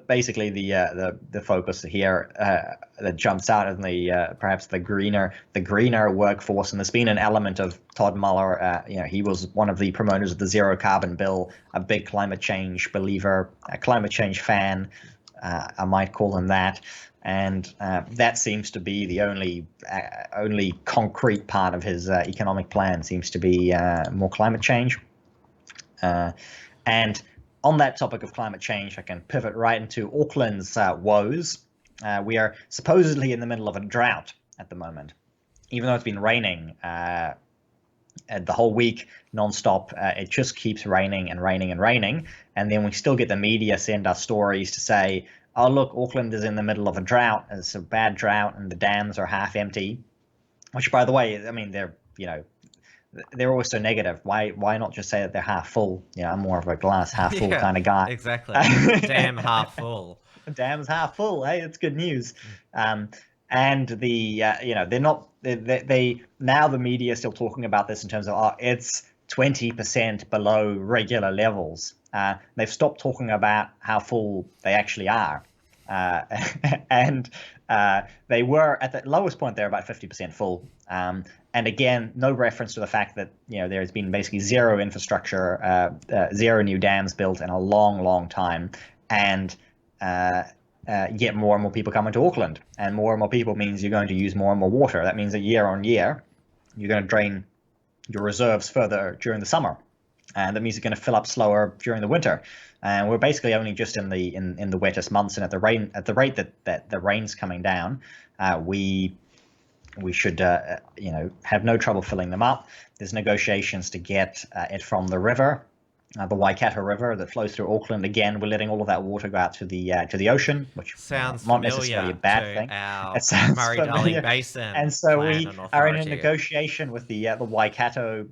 basically the focus here that jumps out in perhaps the greener workforce. And there's been an element of Todd Muller. He was one of the promoters of the zero carbon bill, a big climate change believer, a climate change fan. I might call him that. And that seems to be the only concrete part of his economic plan, seems to be more climate change. And on that topic of climate change, I can pivot right into Auckland's woes. We are supposedly in the middle of a drought at the moment, even though it's been raining the whole week nonstop. It just keeps raining and raining and raining, and then we still get the media send us stories to say, "Oh, look, Auckland is in the middle of a drought. It's a bad drought, and the dams are half empty." Which, by the way, I mean they're always so negative. Why not just say that they're half full? I'm more of a glass half full kind of guy. Exactly. Dam half full. Dam's half full. Hey, it's good news. And they're not. They now the media is still talking about this in terms of it's 20% below regular levels. They've stopped talking about how full they actually are. And they were at the lowest point. They're about 50% full. And again, no reference to the fact that there has been basically zero infrastructure, zero new dams built in a long, long time, and yet more and more people come into Auckland, and more people means you're going to use more and more water. That means that year on year, you're going to drain your reserves further during the summer, and that means you're going to fill up slower during the winter. And we're basically only just in the wettest months, and at the rate that the rain's coming down, we should have no trouble filling them up. There's negotiations to get it from the river, the Waikato River that flows through Auckland. Again, we're letting all of that water go out to the ocean, which Sounds not necessarily a familiar bad to thing. our It sounds Murray-Darling familiar. Basin And so Plan we and are in a Authority. negotiation with the Waikato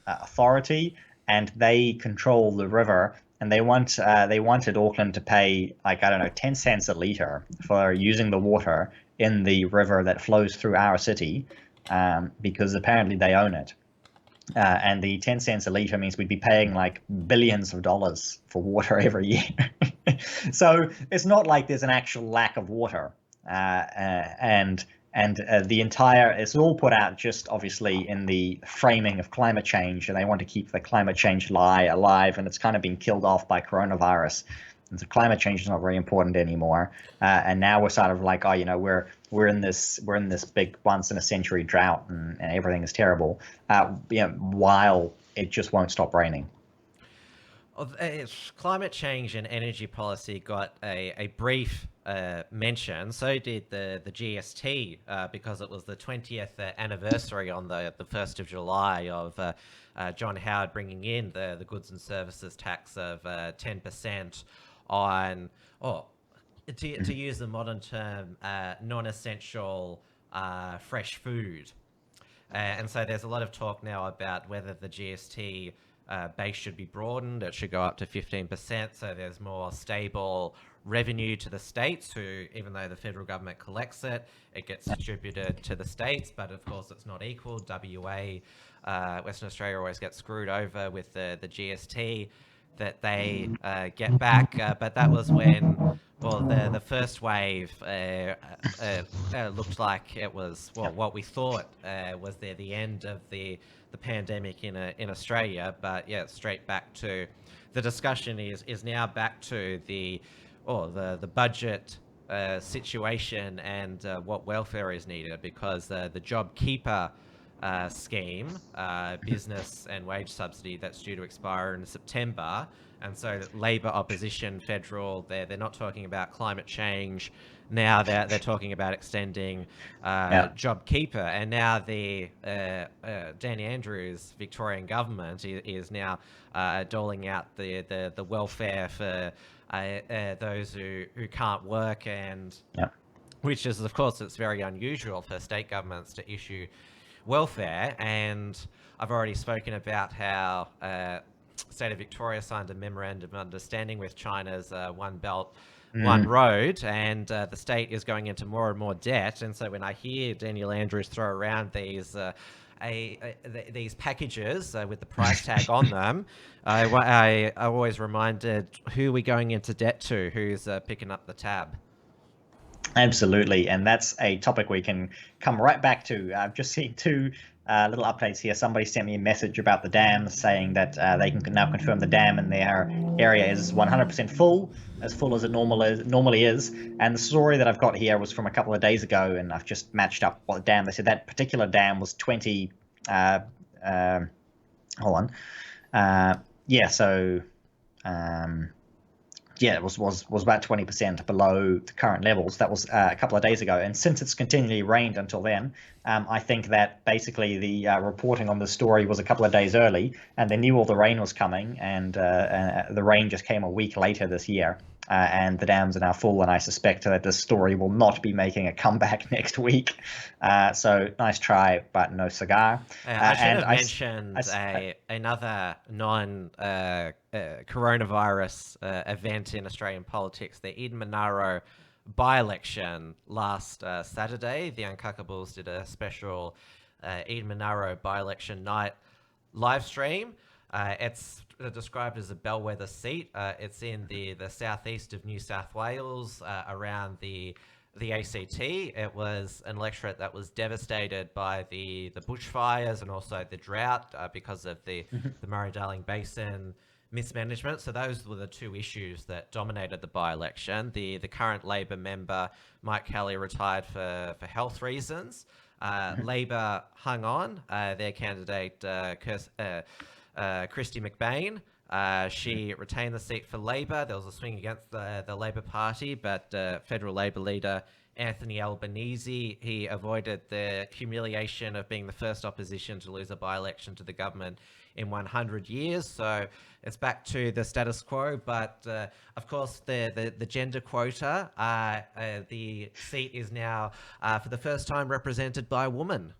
Authority, and they control the river. And they wanted Auckland to pay, like, I don't know, 10 cents a litre for using the water in the river that flows through our city, because apparently they own it. And the 10 cents a litre means we'd be paying like billions of dollars for water every year. So it's not like there's an actual lack of water. And the entire, it's all put out just obviously in the framing of climate change, and they want to keep the climate change lie alive, and it's kind of been killed off by coronavirus. And so climate change is not very important anymore. And now we're sort of like, oh, we're in this big once in a century drought, and everything is terrible. While it just won't stop raining. Climate change and energy policy got a brief mention. So did the GST, because it was the 20th anniversary on the 1st of July of John Howard bringing in the goods and services tax of 10% on, to use the modern term, non-essential fresh food. And so there's a lot of talk now about whether the GST base should be broadened. It should go up to 15%, so there's more stable revenue to the states, who, even though the federal government collects it, it gets distributed to the states, but of course it's not equal. WA, Western Australia, always gets screwed over with the GST that they get back. But that was when, well, the first wave looked like it was, well, what we thought was the end of the pandemic in Australia. But yeah, straight back to the discussion is now back to the budget situation and what welfare is needed, because the JobKeeper scheme, business and wage subsidy, that's due to expire in September. And so Labor opposition federal, they're not talking about climate change. Now they're talking about extending JobKeeper. And now the Danny Andrews Victorian government is now doling out the welfare for those who can't work, and which is, of course, it's very unusual for state governments to issue welfare. And I've already spoken about how State of Victoria signed a memorandum of understanding with China's One Belt, One Road, and the state is going into more and more debt. And so when I hear Daniel Andrews throw around these packages with the price tag on them, I always reminded, who are we going into debt to? Who's picking up the tab? Absolutely, and that's a topic we can come right back to. I've just seen two little updates here. Somebody sent me a message about the dams, saying that they can now confirm the dam in their area is 100% full as it normally is. And the story that I've got here was from a couple of days ago, and I've just matched up what the dam. They said that particular dam was 20. Hold on. It was about 20% below the current levels. That was a couple of days ago. And since it's continually rained until then, I think that basically the reporting on the story was a couple of days early, and they knew all the rain was coming, and the rain just came a week later this year. And the dams are now full, and I suspect that this story will not be making a comeback next week. So nice try, but no cigar. I should have mentioned another non-coronavirus event in Australian politics, the Eden Monaro by-election last Saturday. The Uncackables did a special Eden Monaro by-election night live stream. It's described as a bellwether seat. It's in the southeast of New South Wales, around the ACT. It was an electorate that was devastated by the bushfires and also the drought because of the Murray-Darling Basin mismanagement. So those were the two issues that dominated the by-election. The current Labor member, Mike Kelly, retired for health reasons. Labor hung on. Their candidate, Christy McBain, she retained the seat for Labor. There was a swing against the Labor Party, but federal Labor leader Anthony Albanese. He avoided the humiliation of being the first opposition to lose a by-election to the government in 100 years. So it's back to the status quo. But of course, the gender quota, the seat is now for the first time represented by a woman.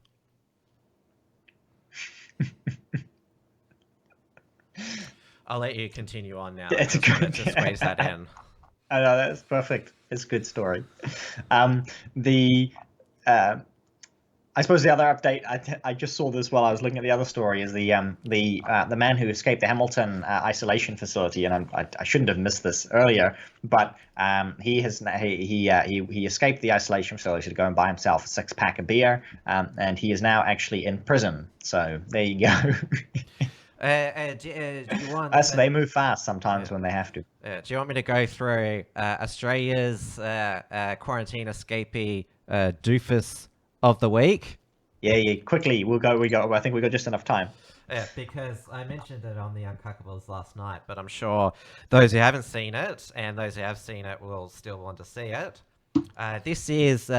I'll let you continue on now. It's I just wanted good. to squeeze that in. I know, that's perfect. It's a good story. I suppose the other update, I just saw this while I was looking at the other story, is the man who escaped the Hamilton isolation facility, and I shouldn't have missed this earlier, but he escaped the isolation facility to go and buy himself a 6-pack of beer, and he is now actually in prison. So there you go. Do you want? So they move fast sometimes when they have to. Do you want me to go through Australia's quarantine escapee doofus of the week? Yeah, quickly. We go. I think we got just enough time. Yeah, because I mentioned it on the Unshackables last night, but I'm sure those who haven't seen it and those who have seen it will still want to see it. This is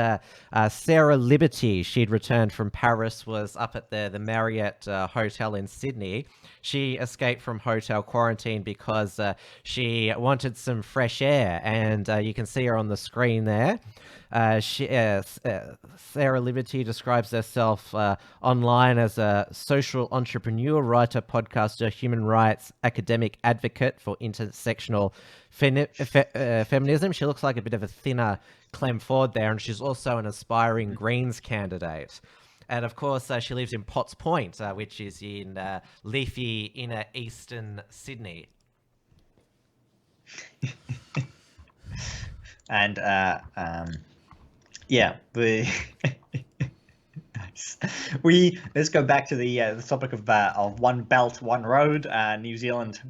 Sarah Liberty. She'd returned from Paris, was up at the Marriott Hotel in Sydney. She escaped from hotel quarantine because she wanted some fresh air, and you can see her on the screen there. Sarah Liberty describes herself online as a social entrepreneur, writer, podcaster, human rights academic advocate for intersectional feminism. She looks like a bit of a thinner Clem Ford there, and she's also an aspiring Greens candidate. And of course, she lives in Potts Point, which is in leafy inner eastern Sydney. And yeah, nice. Let's go back to the topic of One Belt, One Road, New Zealand.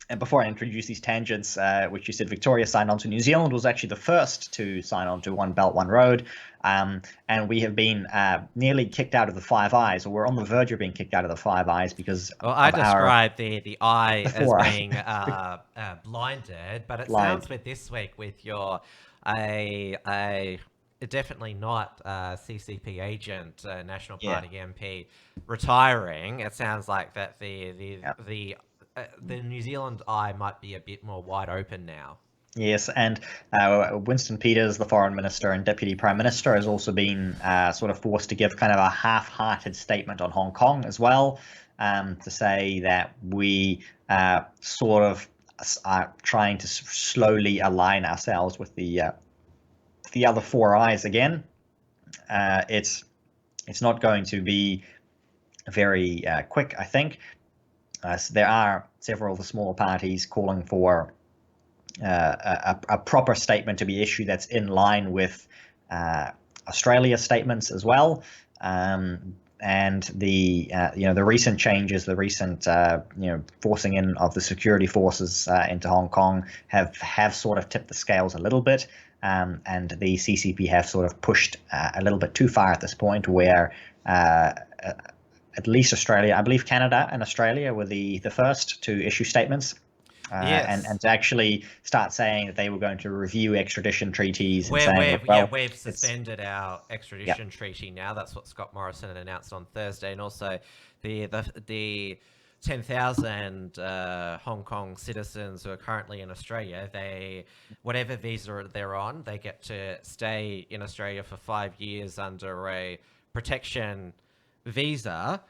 And before I introduce these tangents, which you said Victoria signed on to, New Zealand was actually the first to sign on to One Belt, One Road. And we have been nearly kicked out of the Five Eyes, or we're on the verge of being kicked out of the Five Eyes because I described the eye as being blinded, but it sounds with this week with your definitely not CCP agent, National Party MP retiring. It sounds like that the New Zealand eye might be a bit more wide open now. Yes, and Winston Peters, the Foreign Minister and Deputy Prime Minister, has also been sort of forced to give kind of a half-hearted statement on Hong Kong as well, to say that we sort of are trying to slowly align ourselves with the other Four Eyes again. It's not going to be very quick, I think. So there are several of the smaller parties calling for a proper statement to be issued that's in line with Australia's statements as well. And the recent changes, the recent forcing in of the security forces into Hong Kong have sort of tipped the scales a little bit. And the CCP have sort of pushed a little bit too far at this point, where at least Australia, I believe Canada and Australia were the first to issue statements. Yes. And to actually start saying that they were going to review extradition treaties. We've suspended our extradition treaty now. That's what Scott Morrison had announced on Thursday. And also the 10,000 Hong Kong citizens who are currently in Australia, whatever visa they're on, they get to stay in Australia for 5 years under a protection visa,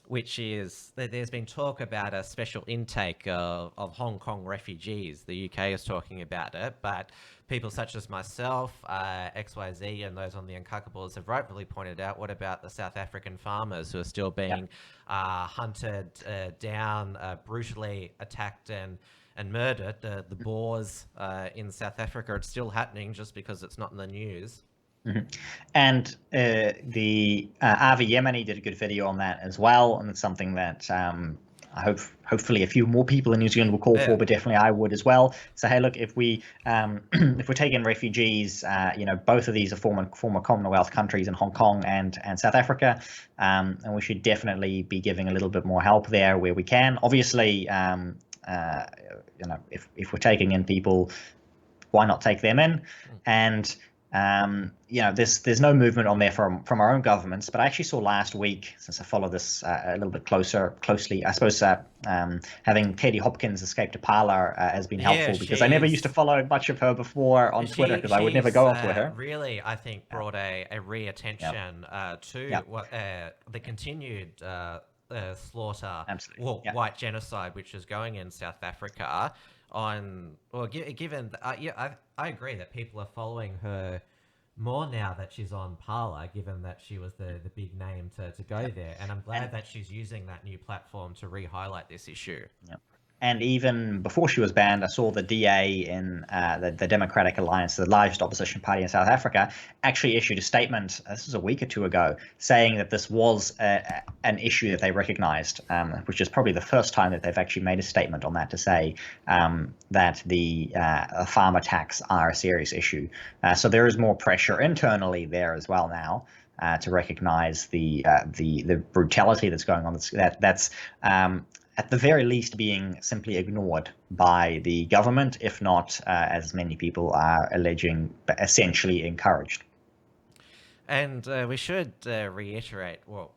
which is, there's been talk about a special intake of Hong Kong refugees. The UK is talking about it, but people such as myself, XYZ, and those on the Unshackables have rightfully pointed out, what about the South African farmers who are still being hunted down, brutally attacked and murdered? The Boers in South Africa, it's still happening just because it's not in the news. Mm-hmm. And the Avi Yemeni did a good video on that as well, and it's something that hopefully a few more people in New Zealand will call for, but definitely I would as well. So hey, look, if we if we're taking refugees, both of these are former Commonwealth countries in Hong Kong and South Africa, and we should definitely be giving a little bit more help there where we can. Obviously, if we're taking in people, why not take them in? And there's no movement on there from our own governments. But I actually saw last week, since I follow this a little bit closely, I suppose having Katie Hopkins escape to Parler has been Yeah, helpful, because I never used to follow much of her before on Twitter, because I would never go on Twitter. Really, I think, brought a re-attention to what the continued slaughter, Absolutely. well, white genocide, which is going in South Africa. Given, I agree that people are following her more now that she's on Parler, given that she was the big name to go there. And I'm glad that she's using that new platform to re-highlight this issue. Yeah. And even before she was banned, I saw the DA in the Democratic Alliance, the largest opposition party in South Africa, actually issued a statement, this was a week or two ago, saying that this was an issue that they recognized, which is probably the first time that they've actually made a statement on that, to say that the farm attacks are a serious issue. So there is more pressure internally there as well now. To recognize the brutality that's going on, that's at the very least being simply ignored by the government, if not, as many people are alleging, essentially encouraged. And we should reiterate, well,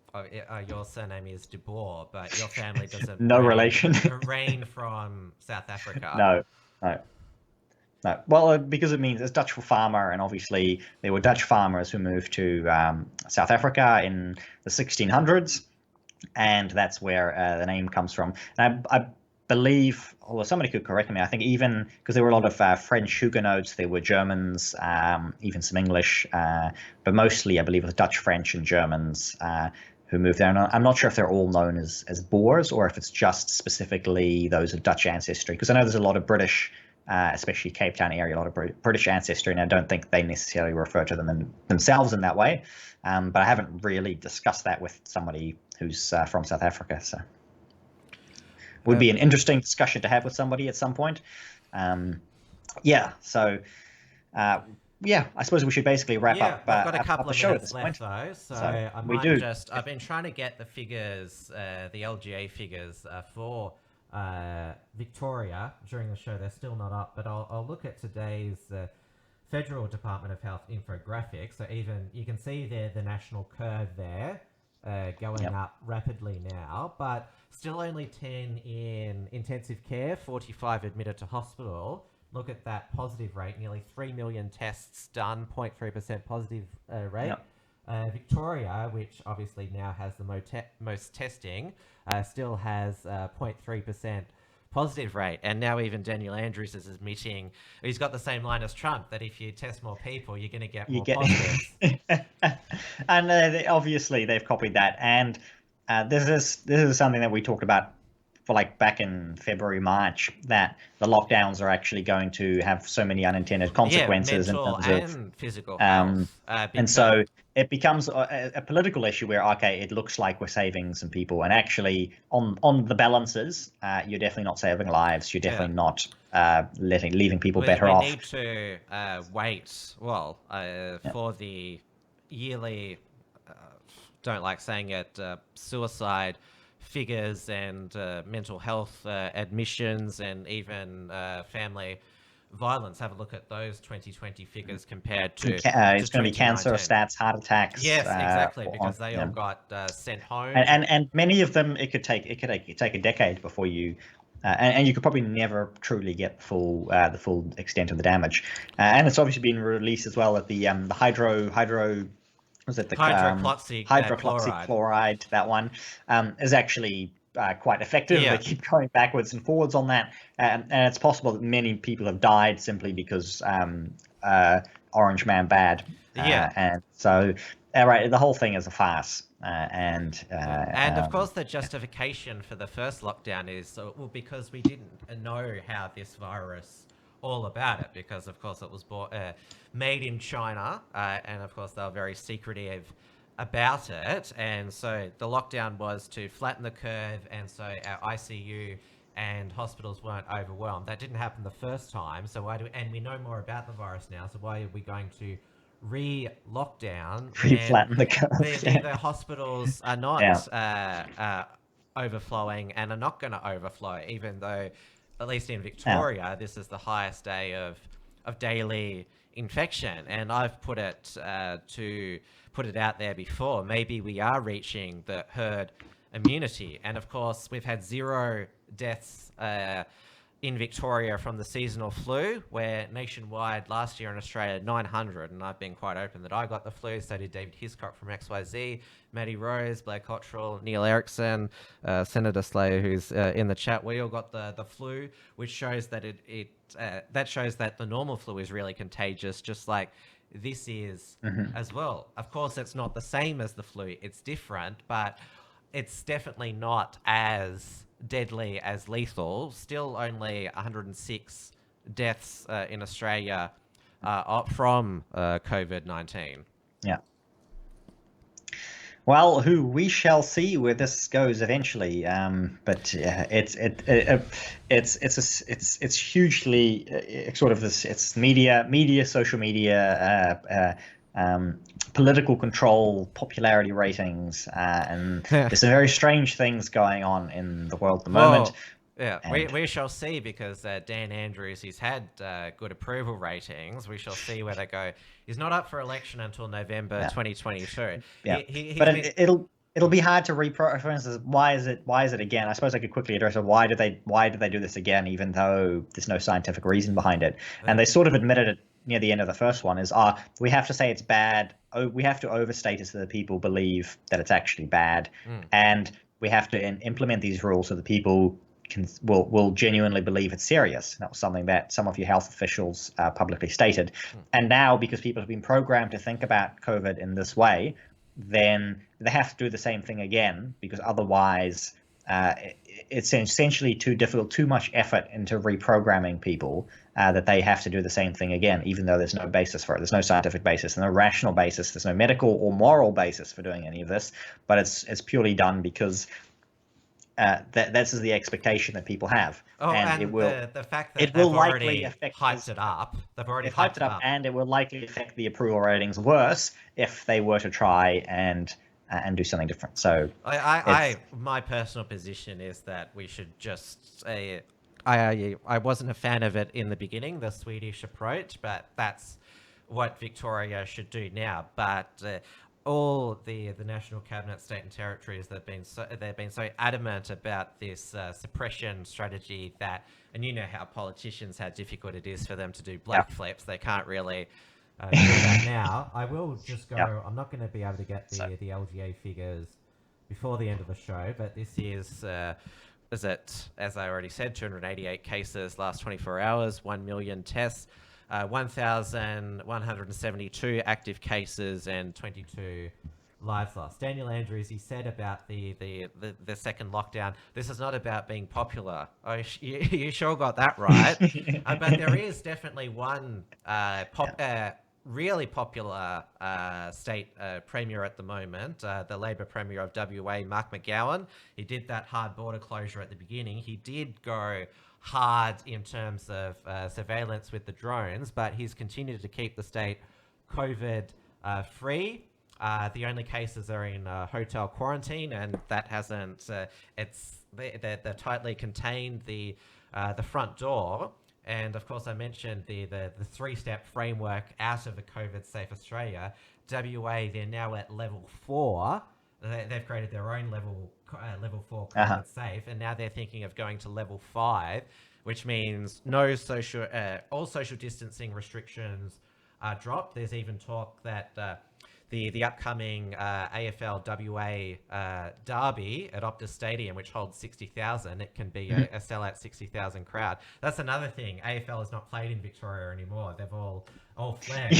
your surname is De Boer, but your family doesn't no relation reign from South Africa. No. Well, because it means it's Dutch for farmer, and obviously there were Dutch farmers who moved to South Africa in the 1600s. And that's where the name comes from. And I believe, although somebody could correct me, I think even because there were a lot of French Huguenots, there were Germans, even some English, but mostly I believe it was Dutch, French, and Germans who moved there. And I'm not sure if they're all known as Boers, or if it's just specifically those of Dutch ancestry, because I know there's a lot of British, especially Cape Town area, a lot of British ancestry, and I don't think they necessarily refer to them themselves in that way. But I haven't really discussed that with somebody who's from South Africa, so would be an interesting discussion to have with somebody at some point. I suppose we should basically wrap up. I've got a couple of minutes left, though, so I might I've been trying to get the figures, the LGA figures for Victoria during the show. They're still not up, but I'll look at today's Federal Department of Health infographic. So even you can see there the national curve there going up rapidly now, but still only 10 in intensive care, 45 admitted to hospital. Look at that positive rate, nearly 3 million tests done, 0.3% positive rate. Victoria, which obviously now has the most testing, still has 0.3% positive rate. And now even Daniel Andrews is admitting, he's got the same line as Trump, that if you test more people, you're going to get more positives. And obviously they've copied that. And this is something that we talked about for back in February, March, that the lockdowns are actually going to have so many unintended consequences in terms and physical health. And so it becomes a political issue where, okay, it looks like we're saving some people, and actually on the balances, you're definitely not saving lives. You're definitely not leaving people better off. We need to wait, for the yearly, don't like saying it, suicide figures and mental health admissions, and even family violence. Have a look at those 2020 figures compared to it's going to be cancer stats, heart attacks. Yes, exactly, because they all got sent home. And many of them, it could take a decade before you. And you could probably never truly get the full extent of the damage. And it's obviously been released as well at the hydroxychloroquine, that one is actually quite effective. They keep going backwards and forwards on that, and it's possible that many people have died simply because Orange Man bad. And so the whole thing is a farce. And of course the justification for the first lockdown is because we didn't know how this virus, all about it, because of course it was made in China, and of course they were very secretive about it, and so the lockdown was to flatten the curve, and so our ICU and hospitals weren't overwhelmed. That didn't happen the first time, so and we know more about the virus now, so why are we going to re-lockdown? Flatten the curve. The hospitals are not overflowing, and are not going to overflow, even though, at least in Victoria, this is the highest day of daily infection. And I've put it out there before. Maybe we are reaching the herd immunity. And of course, we've had 0 deaths in Victoria from the seasonal flu, where nationwide last year in Australia 900, and I've been quite open that I got the flu. So did David Hiscock from XYZ, Maddie Rose, Blair Cottrell, Neil Erickson, Senator Slayer, who's in the chat. We all got the flu, which shows that that shows that the normal flu is really contagious, just like this is as well. Of course, it's not the same as the flu; it's different, but it's definitely not as deadly as lethal. Still only 106 deaths in Australia from COVID-19. Yeah. Well, we shall see where this goes eventually. But yeah, it's hugely sort of this. It's media, social media, political control, popularity ratings, and there's some very strange things going on in the world at the moment. Yeah, we shall see, because Dan Andrews, he's had good approval ratings. We shall see where they go. He's not up for election until November 2022. Yeah, it'll be hard to for instance, why is it again? I suppose I could quickly address it. Why did they do this again, even though there's no scientific reason behind it? And they sort of admitted it near the end of the first one, is we have to say it's bad. We have to overstate it so that people believe that it's actually bad, and we have to implement these rules so that people will genuinely believe it's serious. That was something that some of your health officials publicly stated. And now, because people have been programmed to think about COVID in this way, then they have to do the same thing again, because otherwise it's essentially too difficult, too much effort into reprogramming people that they have to do the same thing again, even though there's no basis for it. There's no scientific basis, no rational basis. There's no medical or moral basis for doing any of this, but it's purely done because this is the expectation that people have. And it will, the fact that it will likely affect hyped it up. They've already hyped it up, and it will likely affect the approval ratings worse if they were to try and do something different. So my personal position is that we should just say, I wasn't a fan of it in the beginning, the Swedish approach, but that's what Victoria should do now. But all the national cabinet, state and territories, they've been so adamant about this suppression strategy that, and you know how politicians, how difficult it is for them to do black flips. They can't really do that now. I will just go. I'm not going to be able to get the LGA figures before the end of the show, but this is it, as I already said, 288 cases last 24 hours, 1 million tests, 1,172 active cases, and 22 lives lost. Daniel Andrews, he said about the second lockdown, this is not about being popular. Oh, you sure got that right. But there is definitely one really popular state premier at the moment, the Labor Premier of WA, Mark McGowan. He did that hard border closure at the beginning. He did go hard in terms of surveillance with the drones, but he's continued to keep the state COVID free. The only cases are in hotel quarantine, and that hasn't. They're tightly contained the front door. And of course, I mentioned the 3-step framework out of the COVID Safe Australia. WA, they're now at level 4. They've created their own level 4 COVID safe, and now they're thinking of going to level 5, which means all social distancing restrictions are dropped. There's even talk that the upcoming AFL WA derby at Optus Stadium, which holds 60,000, it can be a sellout 60,000 crowd. That's another thing. AFL is not played in Victoria anymore. They've all fled.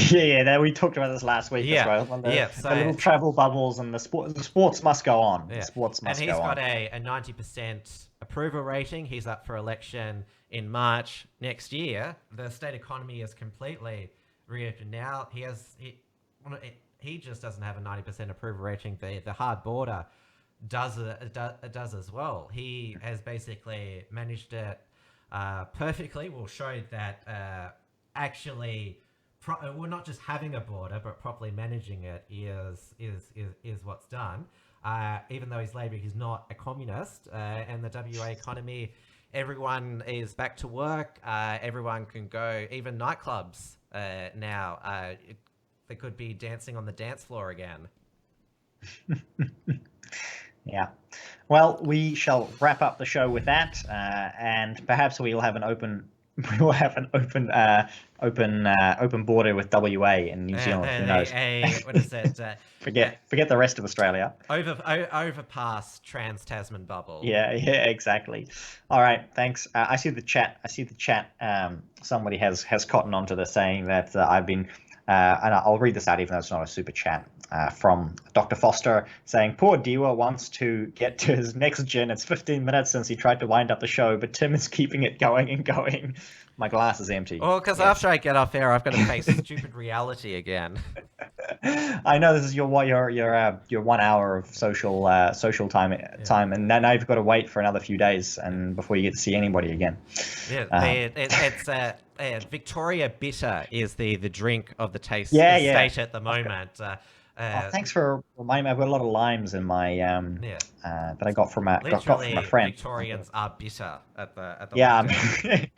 We talked about this last week as well. The little travel bubbles, and the sports must go on. Yeah. The sports must go on. And he's got a 90% approval rating. He's up for election in March next year. The state economy is completely reopened now. He just doesn't have a 90% approval rating. The hard border does as well. He has basically managed it perfectly. Well, showed that actually, not just having a border, but properly managing it is what's done. Even though he's Labor, he's not a communist. And the WA economy, everyone is back to work. Everyone can go. Even nightclubs now. They could be dancing on the dance floor again. Yeah. Well, we shall wrap up the show with that, and perhaps we will have an open open border with WA and New Zealand. Who knows? What is it? Forget the rest of Australia. Overpass Trans Tasman bubble. Yeah, exactly. All right, thanks. I see the chat. Somebody has cottoned onto this, saying that I've been, and I'll read this out even though it's not a super chat, from Dr. Foster, saying, poor Dieuwe wants to get to his next gen. It's 15 minutes since he tried to wind up the show, but Tim is keeping it going and going. My glass is empty. Well, because after I get off air, I've got to face stupid reality again. I know this is your 1 hour of social time, and now you've got to wait for another few days and before you get to see anybody again. Yeah, it's Victoria Bitter is the drink of the taste state at the moment. Thanks for reminding me. I've got a lot of limes in my that I got from a friend. Victorians are bitter at the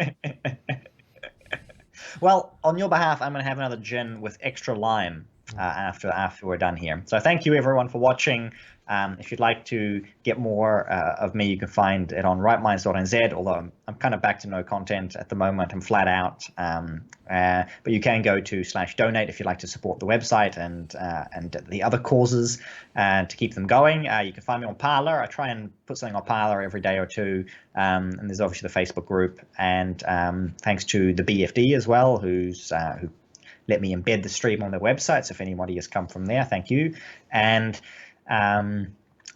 Well, on your behalf, I'm going to have another gin with extra lime after we're done here. So thank you everyone for watching. If you'd like to get more of me, you can find it on rightminds.nz, although I'm kind of back to no content at the moment. I'm flat out. But you can go to /donate if you'd like to support the website and the other causes to keep them going. You can find me on Parler. I try and put something on Parler every day or two. And there's obviously the Facebook group. And thanks to the BFD as well, who let me embed the stream on their website. So if anybody has come from there, thank you. And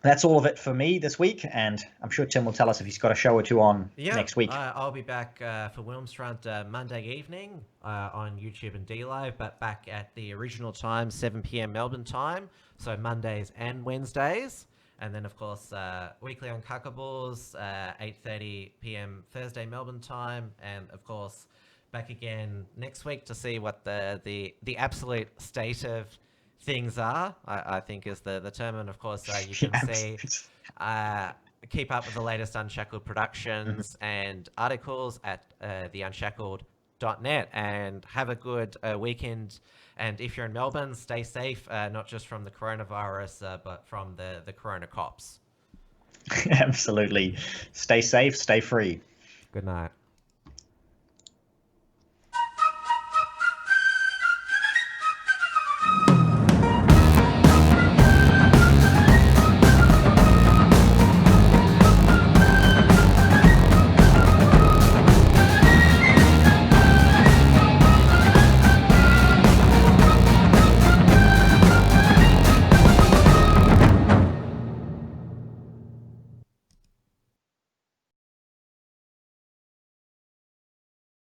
that's all of it for me this week, and I'm sure Tim will tell us if he's got a show or two on next week. I'll be back for Wilms Front Monday evening on YouTube and DLive, but back at the original time, 7 p.m. Melbourne time, so Mondays and Wednesdays. And then, of course, weekly on Cuckables, 8:30 p.m. Thursday Melbourne time, and of course, back again next week to see what the absolute state of things are, I think is the term. And of course, you can see, keep up with the latest Unshackled Productions and articles at the unshackled.net, and have a good weekend. And if you're in Melbourne, stay safe, not just from the coronavirus, but from the corona cops. Absolutely. Stay safe, stay free. Good night.